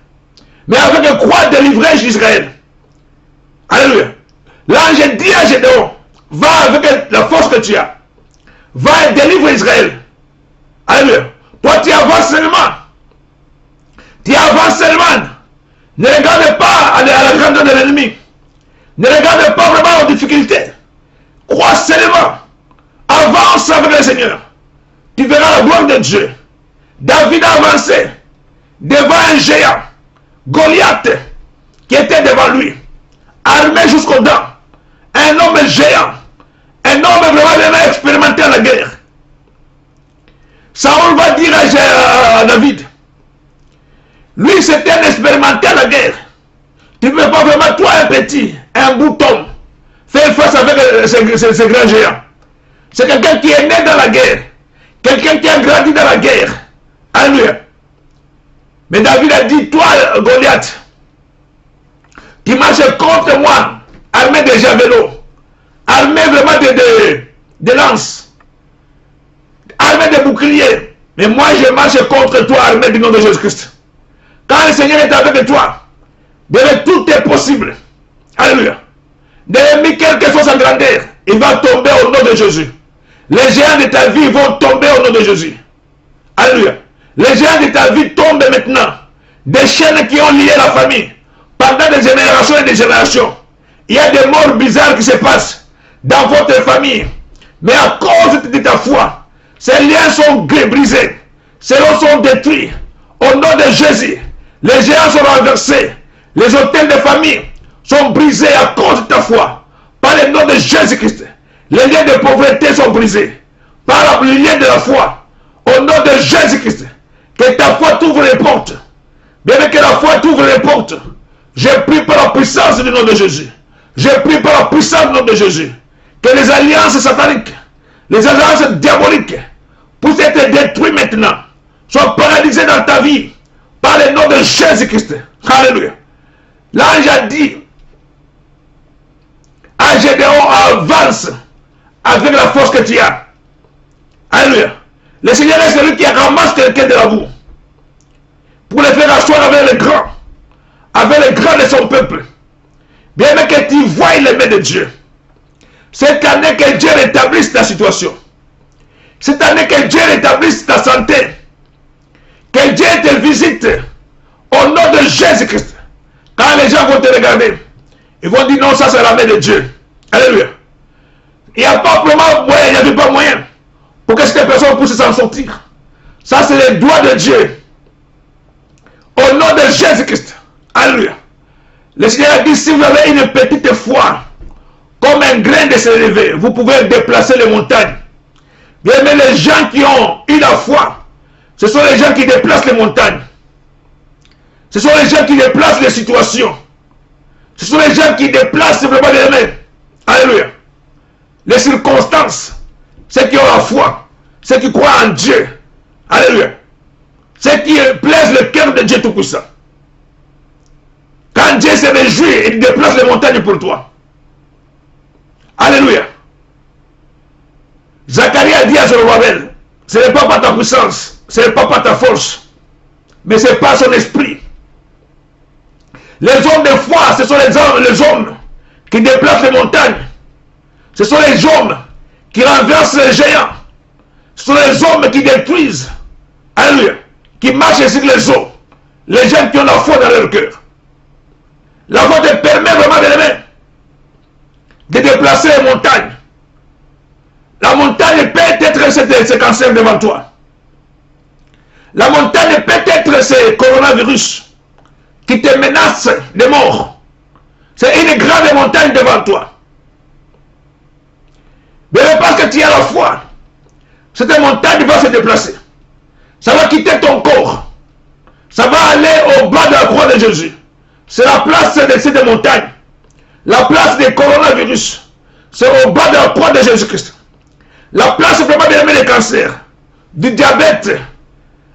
Mais avec quoi délivrer Israël? Alléluia. L'ange dit à Gédéon, va avec la force que tu as. Va et délivre Israël. Alléluia. Toi, tu avances seulement. Tu avances seulement. Ne regarde pas à la grandeur de l'ennemi. Ne regarde pas vraiment aux difficultés. Crois seulement. Avance avec le Seigneur. Tu verras la gloire de Dieu. David a avancé devant un géant, Goliath, qui était devant lui, armé jusqu'aux dents. Un homme géant. Un homme vraiment expérimenté à la guerre. Saül va dire à David, lui c'était un expérimenté à la guerre. Tu ne veux pas vraiment, toi un petit, un bouton, faire face avec ce grand géant. C'est quelqu'un qui est né dans la guerre. Quelqu'un qui a grandi dans la guerre. Alléluia. Mais David a dit, toi Goliath, tu marches contre moi, armé de javelots, armé vraiment de lances, armé de boucliers. Mais moi je marche contre toi, armé du nom de Jésus-Christ. Quand le Seigneur est avec toi, tout est possible. Alléluia. L'ennemi, quelle que soit sa grandeur, il va tomber au nom de Jésus. Les géants de ta vie vont tomber au nom de Jésus. Alléluia. Les géants de ta vie tombent maintenant. Des chaînes qui ont lié la famille. Pendant des générations et des générations. Il y a des morts bizarres qui se passent dans votre famille. Mais à cause de ta foi, ces liens sont brisés. Ces liens sont détruits. Au nom de Jésus, les géants sont renversés. Les hôtels de famille sont brisés à cause de ta foi. Par le nom de Jésus-Christ. Les liens de pauvreté sont brisés. Par le lien de la foi. Au nom de Jésus-Christ. Que ta foi t'ouvre les portes. Bien que la foi t'ouvre les portes. Je prie par la puissance du nom de Jésus. Je prie par la puissance du nom de Jésus. que les alliances sataniques, les alliances diaboliques puissent être détruites maintenant, soient paralysées dans ta vie par le nom de Jésus-Christ. Alléluia. L'ange a dit à Gédéon, avance avec la force que tu as. Alléluia. Le Seigneur est celui qui ramasse quelqu'un de la boue pour le faire asseoir avec les grands de son peuple. Bien que tu vois les mains de Dieu. Cette année que Dieu rétablisse ta situation. Cette année que Dieu rétablisse ta santé. Que Dieu te visite au nom de Jésus-Christ. Quand les gens vont te regarder, ils vont dire non, ça c'est la main de Dieu. Alléluia. Il n'y a pas vraiment moyen, il n'y avait pas moyen pour que cette personne puisse s'en sortir. Ça c'est le doigt de Dieu. Au nom de Jésus-Christ. Alléluia. Le Seigneur a dit, si vous avez une petite foi, comme un grain de s'élever, vous pouvez déplacer les montagnes. Bien, mais les gens qui ont eu la foi, ce sont les gens qui déplacent les montagnes. Ce sont les gens qui déplacent les situations. Ce sont les gens qui déplacent vraiment les mains. Alléluia. Les circonstances. Ceux qui ont la foi. Ceux qui croient en Dieu. Alléluia. Ceux qui plaisent le cœur de Dieu Tout-Puissant. Quand Dieu se réjouit, il déplace les montagnes pour toi. Alléluia. Zacharie a dit à Zorobabel, ce n'est pas par ta puissance, ce n'est pas par ta force, mais c'est par son esprit. Les hommes de foi, ce sont les hommes qui déplacent les montagnes. Ce sont les hommes qui renversent les géants. Ce sont les hommes qui détruisent. Alléluia. Qui marchent sur les eaux. Les gens qui ont la foi dans leur cœur. La foi te permet vraiment de déplacer les montagnes. La montagne peut être ce cancer devant toi. La montagne peut être ce coronavirus qui te menace de mort. C'est une grande montagne devant toi. Mais parce que tu as la foi, cette montagne va se déplacer. Ça va quitter ton corps. Ça va aller au bas de la croix de Jésus. C'est la place de cette montagne. La place des coronavirus. C'est au bas de la croix de Jésus-Christ. La place vraiment des cancers, du diabète,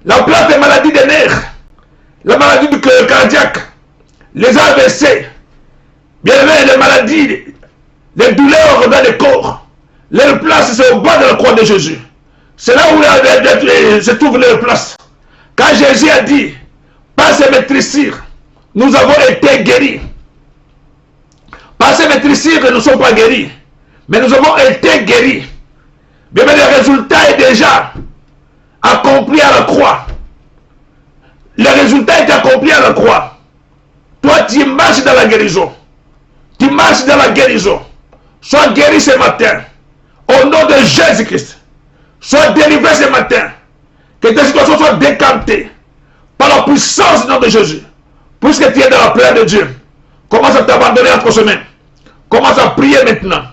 la place des maladies des nerfs, la maladie du cœur cardiaque, les AVC, bien les maladies, les douleurs dans le corps. Leur place, c'est au bas de la croix de Jésus. C'est là où se trouve leur place. Quand Jésus a dit, par ces maîtrissures, nous avons été guéris. Par ces maîtrissures, nous ne sommes pas guéris, mais nous avons été guéris. Bien, mais le résultat est déjà accompli à la croix. Le résultat est accompli à la croix. Toi, tu marches dans la guérison. Tu marches dans la guérison. Sois guéri ce matin. Au nom de Jésus-Christ. Sois délivré ce matin. Que tes situations soient décantées par la puissance du nom de Jésus. Puisque tu es dans la prière de Dieu, commence à t'abandonner entre ses mains. Commence à prier maintenant.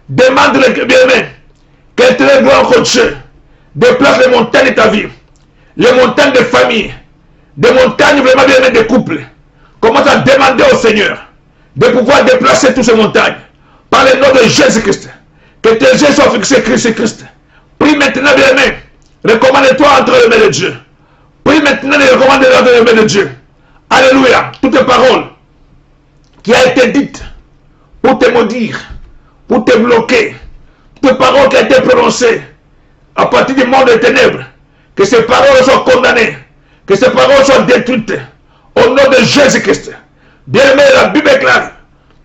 Demande le bien-aimé. Que très grand Dieu déplace les montagnes de ta vie, les montagnes de famille, des montagnes vraiment bien de couple. Commence à demander au Seigneur de pouvoir déplacer toutes ces montagnes par le nom de Jésus-Christ. Que tes yeux soient fixés sur Christ. Prie maintenant, bien-aimé. Recommande-toi entre les mains de Dieu. Prie maintenant et recommande-toi entre les mains de Dieu. Alléluia. Toutes paroles qui a été dites pour te maudire, pour te bloquer, toutes paroles qui ont été prononcées à partir du monde des ténèbres, que ces paroles soient condamnées, que ces paroles soient détruites au nom de Jésus-Christ. Bien-aimé, la Bible est claire.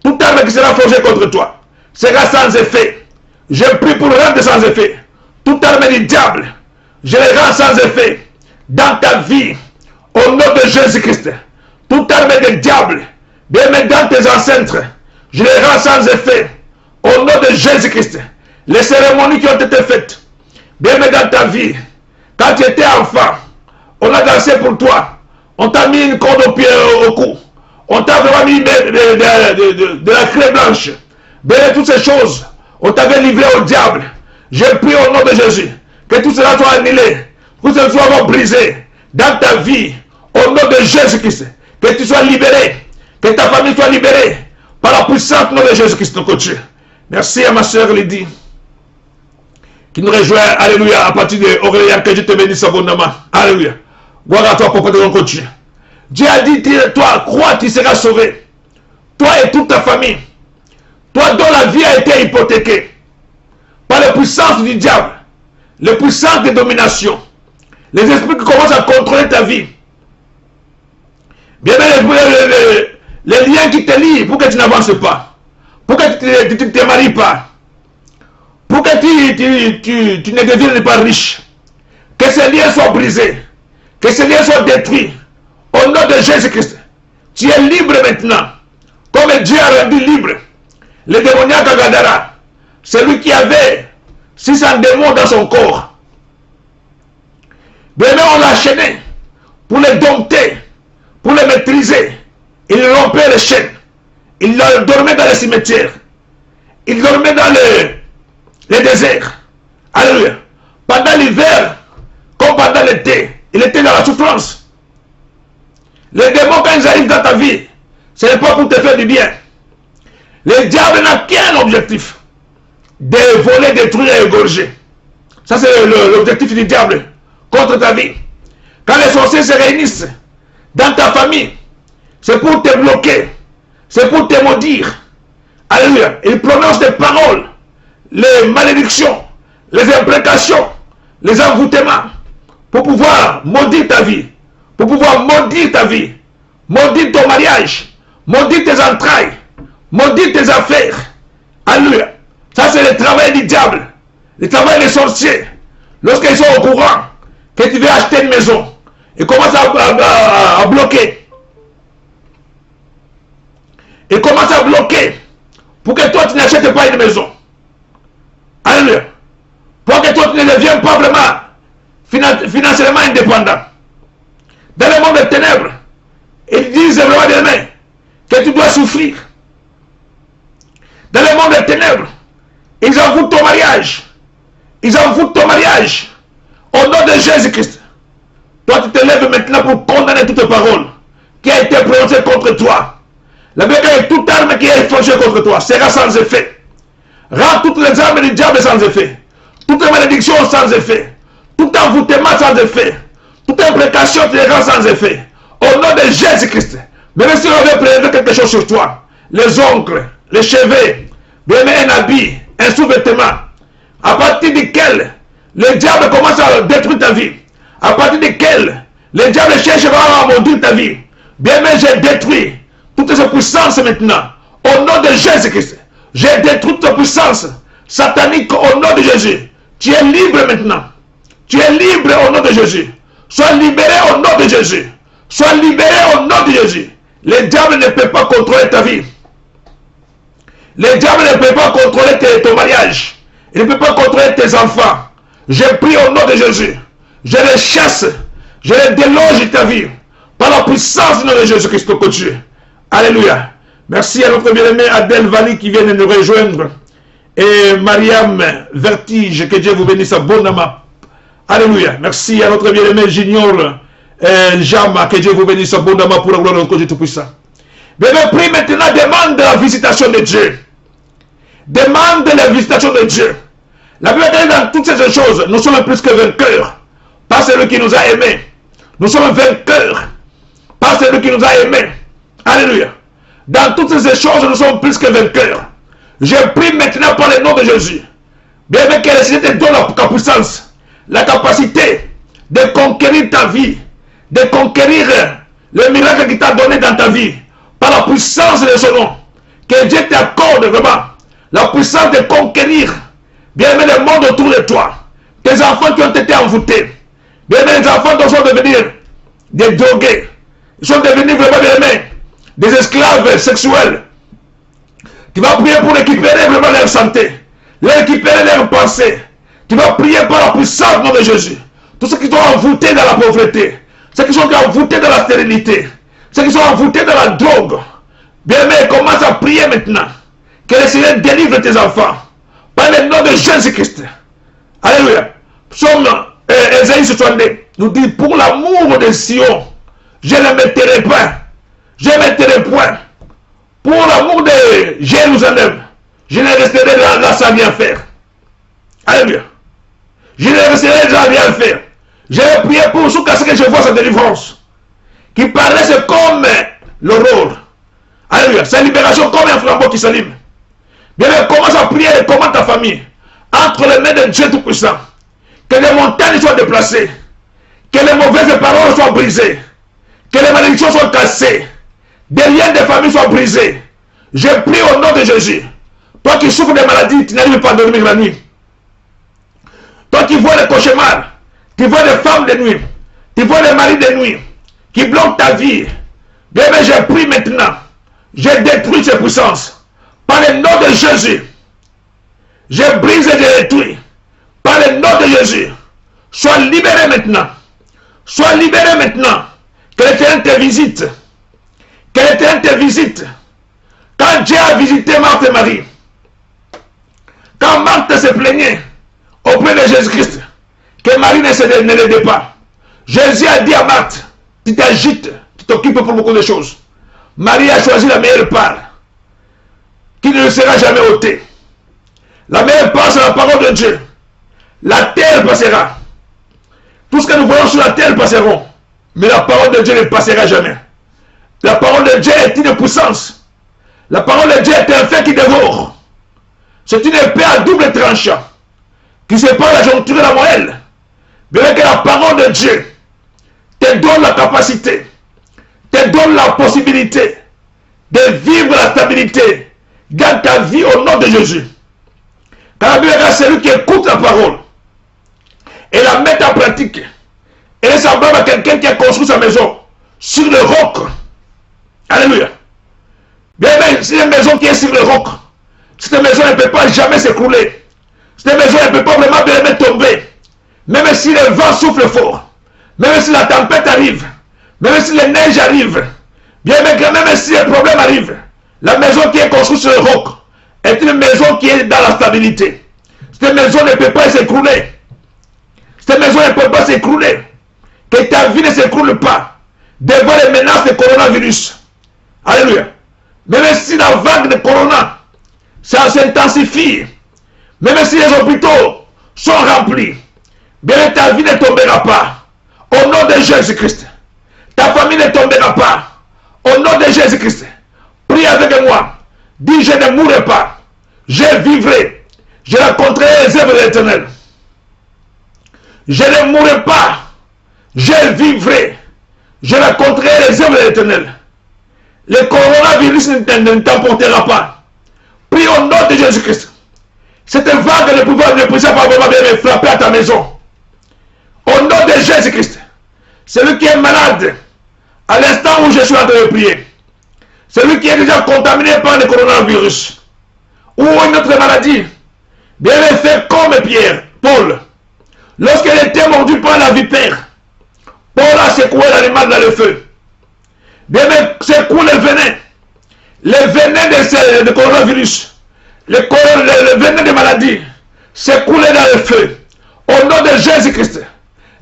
Toute arme qui sera forgée contre toi sera sans effet. Je prie pour le rendre sans effet. Toute arme du diable, je les rends sans effet dans ta vie au nom de Jésus-Christ. Toute arme du diable, bien-aimé, dans tes ancêtres, je les rends sans effet au nom de Jésus-Christ. Les cérémonies qui ont été faites, bien mais dans ta vie, quand tu étais enfant, on a dansé pour toi, on t'a mis une corde au pied, au cou, on t'a vraiment mis de la craie blanche, bien toutes ces choses, on t'avait livré au diable. Je prie au nom de Jésus, que tout cela soit annulé, que tout cela soit brisé dans ta vie, au nom de Jésus-Christ, que tu sois libéré, que ta famille soit libérée par la puissance du nom de Jésus-Christ, notre Dieu. Merci à ma soeur Lydie, qui nous rejoint, alléluia, à partir de Aurélien, que Dieu te bénisse abondamment. Alléluia. Gloire à toi, papa de mon côté. Dieu a dit, toi, crois, tu seras sauvé. Toi et toute ta famille. Toi dont la vie a été hypothéquée par les puissances du diable, les puissances de domination, les esprits qui commencent à contrôler ta vie. Bien, les liens qui te lient pour que tu n'avances pas, pour que tu ne te maries pas, pour que tu ne deviennes pas riche, que ces liens soient brisés, que ces liens soient détruits. Au nom de Jésus-Christ, tu es libre maintenant, comme Dieu a rendu libre le démoniaque à Gadara, celui qui avait 600 démons dans son corps. Bien, on l'a enchaîné pour les dompter, pour les maîtriser. Il rompait les chaînes. Il dormait dans les cimetières. Il dormait dans les déserts. Alléluia. Pendant l'hiver, comme pendant l'été, il était dans la souffrance. Les démons, quand ils arrivent dans ta vie, ce n'est pas pour te faire du bien. Le diable n'a qu'un objectif, de voler, détruire et égorger. Ça, c'est l'objectif du diable contre ta vie. Quand les sorciers se réunissent dans ta famille, c'est pour te bloquer, c'est pour te maudire. Alléluia. Ils prononcent des paroles, les malédictions, les imprécations, les envoûtements, pour pouvoir maudire ta vie, pour pouvoir maudire ta vie, maudire ton mariage, maudire tes entrailles, maudire tes affaires. Alléluia. Ça, c'est le travail du diable, le travail des sorciers. Lorsqu'ils sont au courant que tu veux acheter une maison, ils commencent à bloquer. Ils commencent à bloquer pour que toi, tu n'achètes pas une maison. Alléluia. Pour que toi, tu ne deviennes pas vraiment financièrement indépendant. Dans le monde des ténèbres, ils disent vraiment demain que tu dois souffrir. Dans le monde des ténèbres, ils envoûtent ton mariage. Ils envoûtent ton mariage. Au nom de Jésus-Christ, toi tu te lèves maintenant pour condamner toute parole qui a été prononcée contre toi. La Bible dit toute arme qui est forgée contre toi sera sans effet. Rends toutes les armes du diable sans effet. Toutes les malédictions sans effet. Tout envoûtement sans effet. Toute imprécation te rend sans effet. Au nom de Jésus-Christ. Même si on veut prélever quelque chose sur toi, les ongles, les cheveux, bien un habit, un sous-vêtement, à partir duquel le diable commence à détruire ta vie, à partir duquel le diable cherche à maudire ta vie, bien mais j'ai détruit toutes ces puissances maintenant, au nom de Jésus-Christ. J'ai détruit toute puissance satanique au nom de Jésus. Tu es libre maintenant. Tu es libre au nom de Jésus. Sois libéré au nom de Jésus. Sois libéré au nom de Jésus. Le diable ne peut pas contrôler ta vie. Le diable ne peut pas contrôler ton mariage. Il ne peut pas contrôler tes enfants. Je prie au nom de Jésus. Je les chasse. Je les déloge ta vie. Par la puissance du nom de Jésus-Christ au Dieu. Alléluia. Merci à notre bien-aimé Adèle Vali qui vient de nous rejoindre. Et Mariam Vertige, que Dieu vous bénisse abondamment. Alléluia. Merci à notre bien-aimé Junior Jama, que Dieu vous bénisse abondamment pour la gloire de notre Dieu Tout-Puissant. Bien, prie maintenant, demande la visitation de Dieu. Demande la visitation de Dieu. La Bible dit dans toutes ces choses, nous sommes plus que vainqueurs. Par celui qui nous a aimés. Nous sommes vainqueurs. Par celui qui nous a aimés. Alléluia. Dans toutes ces choses, nous sommes plus que vainqueurs. Je prie maintenant par le nom de Jésus. Bien que le Seigneur te donne la puissance, la capacité de conquérir ta vie, de conquérir le miracle qu'il t'a donné dans ta vie, par la puissance de son nom. Que Dieu t'accorde vraiment la puissance de conquérir, bien aimé, le monde autour de toi. Tes enfants qui ont été envoûtés, bien aimé, les enfants doivent devenir des drogués. Ils sont devenus vraiment, bien aimé, des esclaves sexuels. Tu vas prier pour récupérer vraiment leur santé, récupérer leurs pensées. Tu vas prier par la puissance du nom de Jésus. Tous ceux qui sont envoûtés dans la pauvreté, ceux qui sont envoûtés dans la stérilité, ceux qui sont envoûtés dans la drogue, bien aimé, commence à prier maintenant. Que le Seigneur délivre tes enfants. Par le nom de Jésus-Christ. Alléluia. Psaume Ésaïe 62 nous dit, pour l'amour de Sion, je ne mettrai point. Je ne mettrai point. Pour l'amour de Jérusalem, Je ne resterai là sans rien faire. Alléluia. Je ne resterai là sans rien faire. Je vais prier pour jusqu'à ce que je vois sa délivrance. Qui paraisse comme l'aurore. Alléluia. Sa libération comme un flambeau qui s'allume. Bien, commence à prier et commande ta famille. Entre les mains de Dieu Tout-Puissant. Que les montagnes soient déplacées. Que les mauvaises paroles soient brisées. Que les malédictions soient cassées. Des liens de famille soient brisés. Je prie au nom de Jésus. Toi qui souffres de maladies, tu n'arrives pas à dormir la nuit. Toi qui vois les cauchemars, tu vois les femmes de nuit, tu vois les maris de nuit, qui bloquent ta vie. Bien, mais je prie maintenant. Je détruis ces puissances. Par le nom de Jésus. Je brise et je détruis. Par le nom de Jésus. Sois libéré maintenant. Sois libéré maintenant. Que l'Éternel te visite. Que l'Éternel te visite. Quand Dieu a visité Marthe et Marie. Quand Marthe se plaignait auprès de Jésus-Christ. Que Marie ne l'aidait pas. Jésus a dit à Marthe. Tu t'agites. Tu t'occupes pour beaucoup de choses. Marie a choisi la meilleure part. Qui ne sera jamais ôtée. La meilleure part, c'est la parole de Dieu. La terre passera. Tout ce que nous voyons sur la terre passeront. Mais la parole de Dieu ne passera jamais. La parole de Dieu est une puissance. La parole de Dieu est un fait qui dévore. C'est une épée à double tranchant. Qui sépare la joncture et la moelle. Bien que la parole de Dieu te donne la capacité, te donne la possibilité de vivre la stabilité dans ta vie au nom de Jésus. Car la Bible est celui qui écoute la parole et la met en pratique. Elle est semblable à quelqu'un qui a construit sa maison sur le roc. Alléluia. Bien, c'est une maison qui est sur le roc. Cette maison ne peut pas jamais s'écrouler. Cette maison ne peut pas vraiment bien tomber. Même si le vent souffle fort. Même si la tempête arrive. Même si les neiges arrivent. Bien, même si les problèmes arrivent. La maison qui est construite sur le roc est une maison qui est dans la stabilité. Cette maison ne peut pas s'écrouler. Cette maison ne peut pas s'écrouler. Que ta vie ne s'écroule pas devant les menaces de coronavirus. Alléluia. Même si la vague de corona, ça s'intensifie. Même si les hôpitaux sont remplis. Bien, ta vie ne tombera pas. Au nom de Jésus-Christ. Ta famille ne tombera pas. Au nom de Jésus-Christ. Prie avec moi. Dis, je ne mourrai pas. Je vivrai. Je raconterai les œuvres de l'Éternel. Je ne mourrai pas. Je vivrai. Je raconterai les œuvres de l'Éternel. Le coronavirus ne t'emportera pas. Prie au nom de Jésus-Christ. Cette vague ne puisse pas vraiment me frapper à ta maison. Au nom de Jésus-Christ. Celui qui est malade, à l'instant où je suis en train de prier, celui qui est déjà contaminé par le coronavirus, ou une autre maladie, bien fait comme Pierre, Paul, lorsqu'il était mordu par la vipère, Paul a secoué l'animal dans le feu. Bien secoue le venin de coronavirus, le venin de maladie, secoue-le dans le feu. Au nom de Jésus-Christ,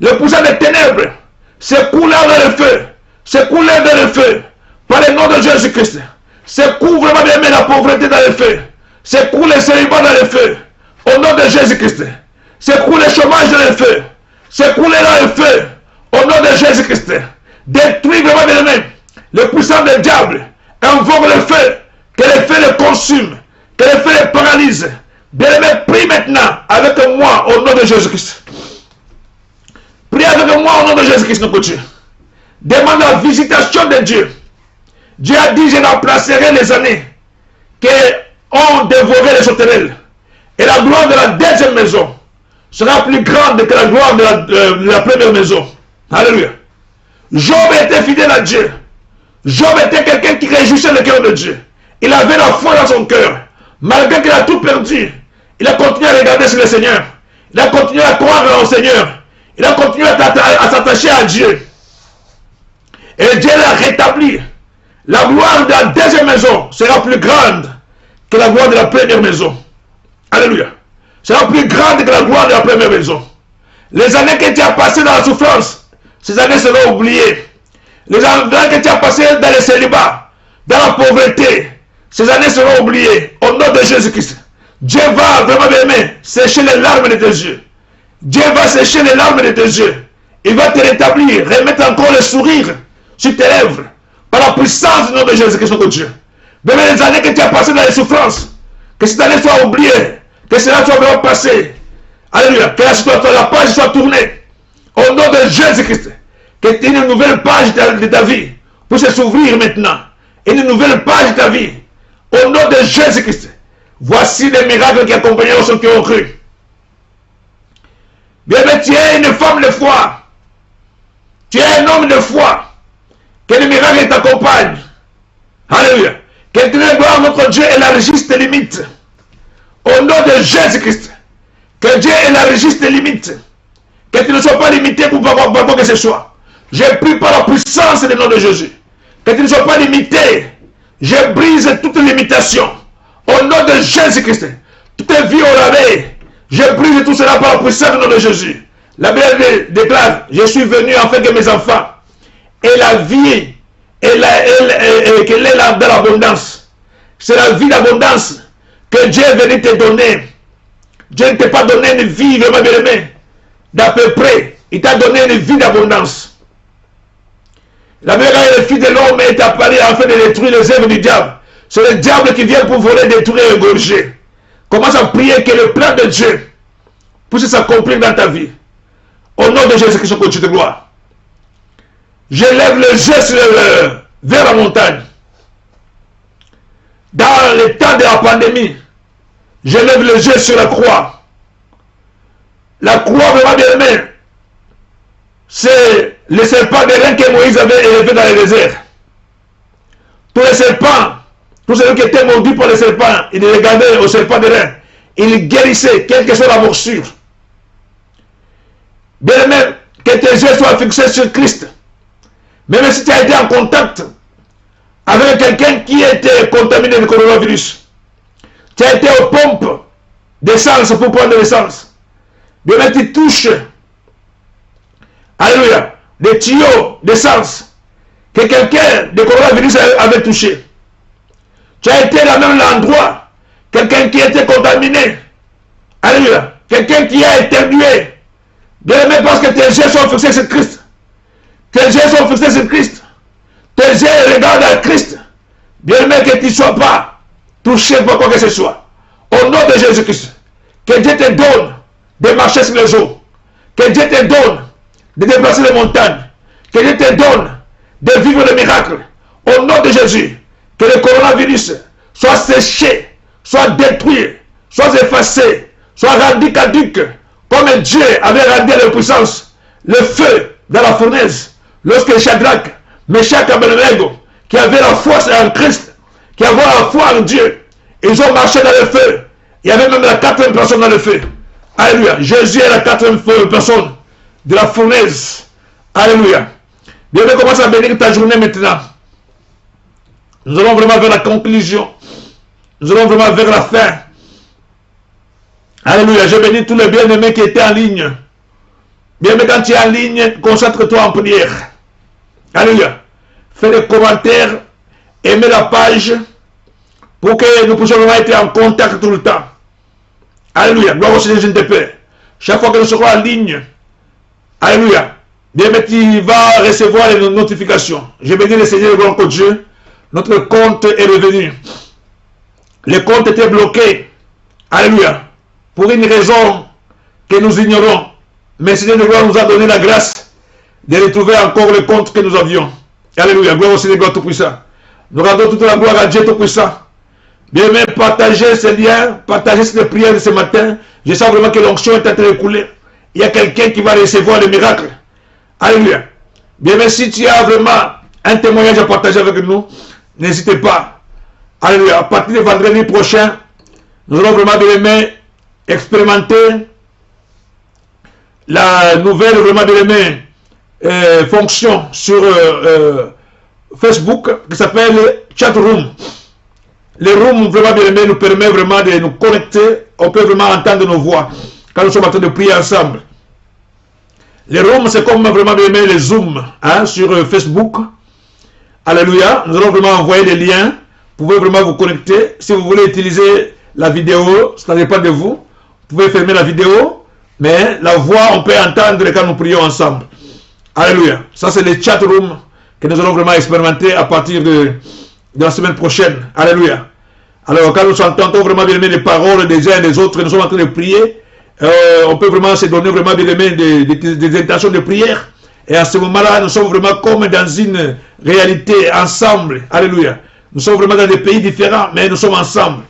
le puissant des ténèbres, secoue-le dans le feu, secoue-le dans le feu, par le nom de Jésus-Christ. Secoue vraiment bien la pauvreté dans le feu, secoue le célibat dans le feu, au nom de Jésus-Christ. Secoue le chômage dans le feu, secoue-le dans le feu, au nom de Jésus-Christ. Détruis vraiment bien le puissant du diable, invoque le feu, que le feu le consume, que le feu le paralyse. Bien-aimé, prie maintenant avec moi au nom de Jésus-Christ. Prie avec moi au nom de Jésus-Christ, notre Dieu. Demande la visitation de Dieu. Dieu a dit, je remplacerai les années qui ont dévoré les sauterelles. Et la gloire de la deuxième maison sera plus grande que la gloire de la première maison. Alléluia. Job était fidèle à Dieu. Job était quelqu'un qui réjouissait le cœur de Dieu. Il avait la foi dans son cœur. Malgré qu'il a tout perdu, il a continué à regarder sur le Seigneur. Il a continué à croire au Seigneur. Il a continué à s'attacher à Dieu. Et Dieu l'a rétabli. La gloire de la deuxième maison sera plus grande que la gloire de la première maison. Alléluia. Sera plus grande que la gloire de la première maison. Les années que tu as passées dans la souffrance, ces années seront oubliées. Les années que tu as passées dans le célibat, dans la pauvreté, Ces années seront oubliées au nom de Jésus-Christ. Dieu va vraiment aimer sécher les larmes de tes yeux. Dieu va sécher les larmes de tes yeux. Il va te rétablir, remettre encore le sourire sur tes lèvres par la puissance du nom de Jésus-Christ, notre Dieu. Même les années que tu as passées dans les souffrances, que cette année soit oubliée, que cela soit vraiment passé. Alléluia. Que la page soit tournée au nom de Jésus-Christ. Que tu aies une nouvelle page de ta vie pour s'ouvrir maintenant. Une nouvelle page de ta vie au nom de Jésus-Christ. Voici les miracles qui accompagneront ceux qui ont cru. Bien, mais tu es une femme de foi. Tu es un homme de foi. Que les miracles t'accompagnent. Alléluia. Que tu gloire notre Dieu élargisse tes limites. Au nom de Jésus-Christ. Que Dieu élargisse tes limites. Que tu ne sois pas limité pour quoi que ce soit. Je prie par la puissance du nom de Jésus. Que tu ne sois pas limité. Je brise toute limitation. Au nom de Jésus-Christ. Toute vie au rabais. Je brise tout cela par la puissance du nom de Jésus. La Bible déclare, je suis venu afin que mes enfants aient la vie et qu'elle est dans l'abondance. C'est la vie d'abondance que Dieu est venu te donner. Dieu ne t'a pas donné une vie vraiment bien aimée d'à peu près. Il t'a donné une vie d'abondance. La Bible dit, le Fils de l'homme est apparu afin de détruire les œuvres du diable. C'est le diable qui vient pour voler, détruire et égorger. Commence à prier que le plan de Dieu puisse s'accomplir dans ta vie. Au nom de Jésus-Christ, que tu te gloire. J'élève le geste vers la montagne. Dans le temps de la pandémie, j'élève le geste sur la croix. La croix, vraiment bien aimé, c'est le serpent de rein que Moïse avait élevé dans le désert. Tous les serpents, tous ceux qui étaient mordus par les serpents, ils regardaient au serpent de rein. Ils guérissaient, quelle que soit la morsure. Bien même que tes yeux soient fixés sur Christ. Même si tu as été en contact avec quelqu'un qui était contaminé du coronavirus, tu as été aux pompes d'essence pour prendre de l'essence. Bien même tu touches, alléluia, des tuyaux d'essence que quelqu'un de coronavirus avait touché. Tu as été dans même l'endroit, quelqu'un qui était contaminé, alléluia, quelqu'un qui a éternué. Bien aimé, parce que tes yeux sont fixés sur Christ. Tes yeux sont fixés sur Christ. Tes yeux regardent à Christ. Bien aimé, que tu ne sois pas touché par quoi que ce soit. Au nom de Jésus-Christ. Que Dieu te donne de marcher sur les eaux. Que Dieu te donne de déplacer les montagnes. Que Dieu te donne de vivre le miracle. Au nom de Jésus. Que le coronavirus soit séché, soit détruit, soit effacé, soit rendu caduque. Comme Dieu avait rendu à la puissance le feu dans la fournaise, lorsque Shadrach, Meshach et Abednego, qui avaient la foi en Christ, qui avaient la foi en Dieu, ils ont marché dans le feu. Il y avait même la quatrième personne dans le feu. Alléluia. Jésus est la quatrième personne de la fournaise. Alléluia. Dieu commence à bénir ta journée maintenant. Nous allons vraiment vers la conclusion. Nous allons vraiment vers la fin. Alléluia, je bénis tous les bien-aimés qui étaient en ligne. Bien-aimé, quand tu es en ligne, concentre-toi en prière. Alléluia. Fais des commentaires, aimez la page, pour que nous puissions vraiment être en contact tout le temps. Alléluia, gloire au Seigneur, je te paie. Chaque fois que nous serons en ligne, alléluia, bien-aimé, tu vas recevoir les notifications. Je bénis le Seigneur, gloire au Dieu. Notre compte est revenu. Le compte était bloqué. Alléluia. Pour une raison que nous ignorons. Mais le Seigneur de gloire nous a donné la grâce de retrouver encore le compte que nous avions. Alléluia. Gloire au Seigneur Tout-Puissant. Nous rendons toute la gloire à Dieu Tout-Puissant. Bien aimé, partagez ces liens, partagez cette prière de ce matin. Je sens vraiment que l'onction est en train de couler. Il y a quelqu'un qui va recevoir le miracle. Alléluia. Bien aimé, si tu as vraiment un témoignage à partager avec nous, n'hésitez pas. Alléluia. À partir de vendredi prochain, nous allons vraiment, bien aimé, expérimenter la nouvelle vraiment bien aimée fonction sur Facebook qui s'appelle Chat Room. Les rooms vraiment bien aimés nous permet vraiment de nous connecter. On peut vraiment entendre nos voix quand nous sommes en train de prier ensemble. Les rooms c'est comme vraiment bien aimé les zooms hein, sur Facebook. Alléluia. Nous allons vraiment envoyer des liens Vous pouvez vraiment vous connecter. Si vous voulez utiliser la vidéo, ça dépend de vous. Vous pouvez fermer la vidéo, mais la voix, on peut entendre quand nous prions ensemble. Alléluia. Ça, c'est le chat room que nous allons vraiment expérimenter à partir de la semaine prochaine. Alléluia. Alors, quand nous entendons vraiment bien aimé les paroles des uns et des autres, nous sommes en train de prier, on peut vraiment se donner vraiment bien aimé des intentions de prière. Et à ce moment-là, nous sommes vraiment comme dans une réalité ensemble. Alléluia. Nous sommes vraiment dans des pays différents, mais nous sommes ensemble.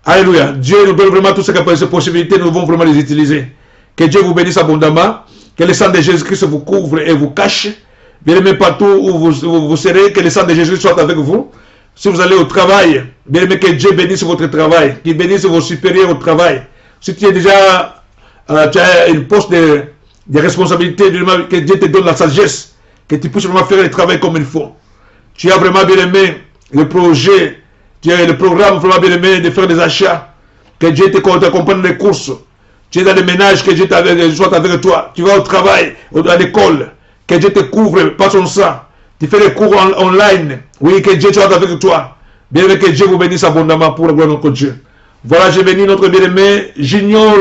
Alléluia. Dieu nous donne vraiment toutes ces possibilités, nous devons vraiment les utiliser. Que Dieu vous bénisse abondamment. Que le sang de Jésus-Christ vous couvre et vous cache. Bien aimé, partout où vous serez, que le sang de Jésus soit avec vous. Si vous allez au travail, bien aimé, que Dieu bénisse votre travail, qu'il bénisse vos supérieurs au travail. Si tu es déjà, tu as une poste de responsabilité, que Dieu te donne la sagesse, que tu puisses vraiment faire le travail comme il faut. Tu as vraiment bien aimé le projet, tu as le programme vraiment bien aimé de faire des achats, que Dieu t'accompagne dans les courses. Tu es dans le ménage, que Dieu soit avec toi. Tu vas au travail, à l'école, que Dieu te couvre par son sang. Tu fais les cours online. Oui, que Dieu soit avec toi. Bien aimé, que Dieu vous bénisse abondamment pour la gloire de notre Dieu. Voilà, je bénis notre bien-aimé Junior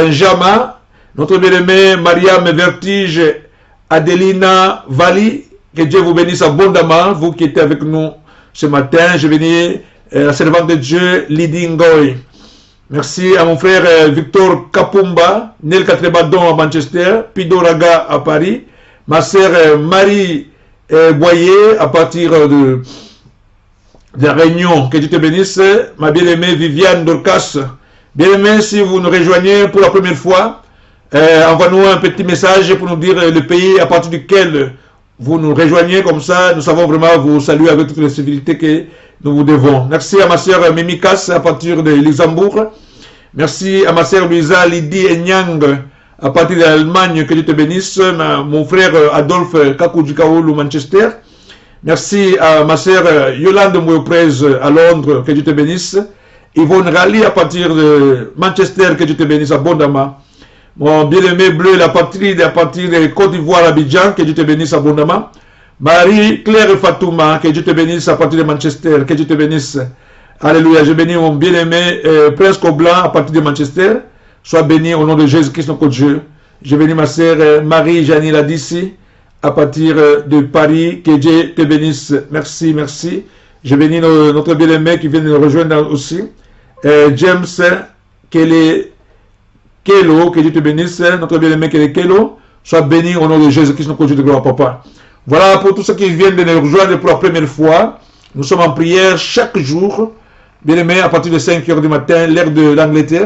Jama, notre bien-aimé Mariam Vertige, Adelina Vali. Que Dieu vous bénisse abondamment, vous qui êtes avec nous ce matin. Je bénis la servante de Dieu, Lydie Ngoy. Merci à mon frère Victor Kapumba, Nel Katrebadon à Manchester, Pido Raga à Paris, ma sœur Marie Boyer à partir de la Réunion. Que Dieu te bénisse. Ma bien-aimée Viviane Dorcas. Bien-aimée, si vous nous rejoignez pour la première fois, envoie-nous un petit message pour nous dire le pays à partir duquel vous nous rejoignez. Comme ça, nous savons vraiment vous saluer avec toutes les civilités que nous vous devons. Merci à ma sœur Mimi Kass à partir de Luxembourg. Merci à ma sœur Luisa Lydie Enyang à partir de l'Allemagne. Que Dieu te bénisse. Mon frère Adolphe Kakujikaoulou, Manchester. Merci à ma sœur Yolande Mouyoprez à Londres. Que Dieu te bénisse. Yvonne Rally à partir de Manchester. Que Dieu te bénisse abondamment. Mon bien-aimé Bleu à partir de Côte d'Ivoire, Abidjan. Que Dieu te bénisse abondamment. Marie-Claire Fatouma, que Dieu te bénisse à partir de Manchester, que Dieu te bénisse. Alléluia, je bénis mon bien-aimé Prince Coblan à partir de Manchester. Sois béni au nom de Jésus-Christ, notre Dieu. Je bénis ma sœur Marie-Janie Ladissi à partir de Paris, que Dieu te bénisse. Merci, merci. Je bénis notre bien-aimé qui vient de nous rejoindre aussi. James Kelo, que Dieu te bénisse. Notre bien-aimé Kelo, sois béni au nom de Jésus-Christ, notre Dieu de gloire, papa. Voilà pour tous ceux qui viennent de nous rejoindre pour la première fois. Nous sommes en prière chaque jour, bien aimé, à partir de 5 h du matin, l'heure de l'Angleterre.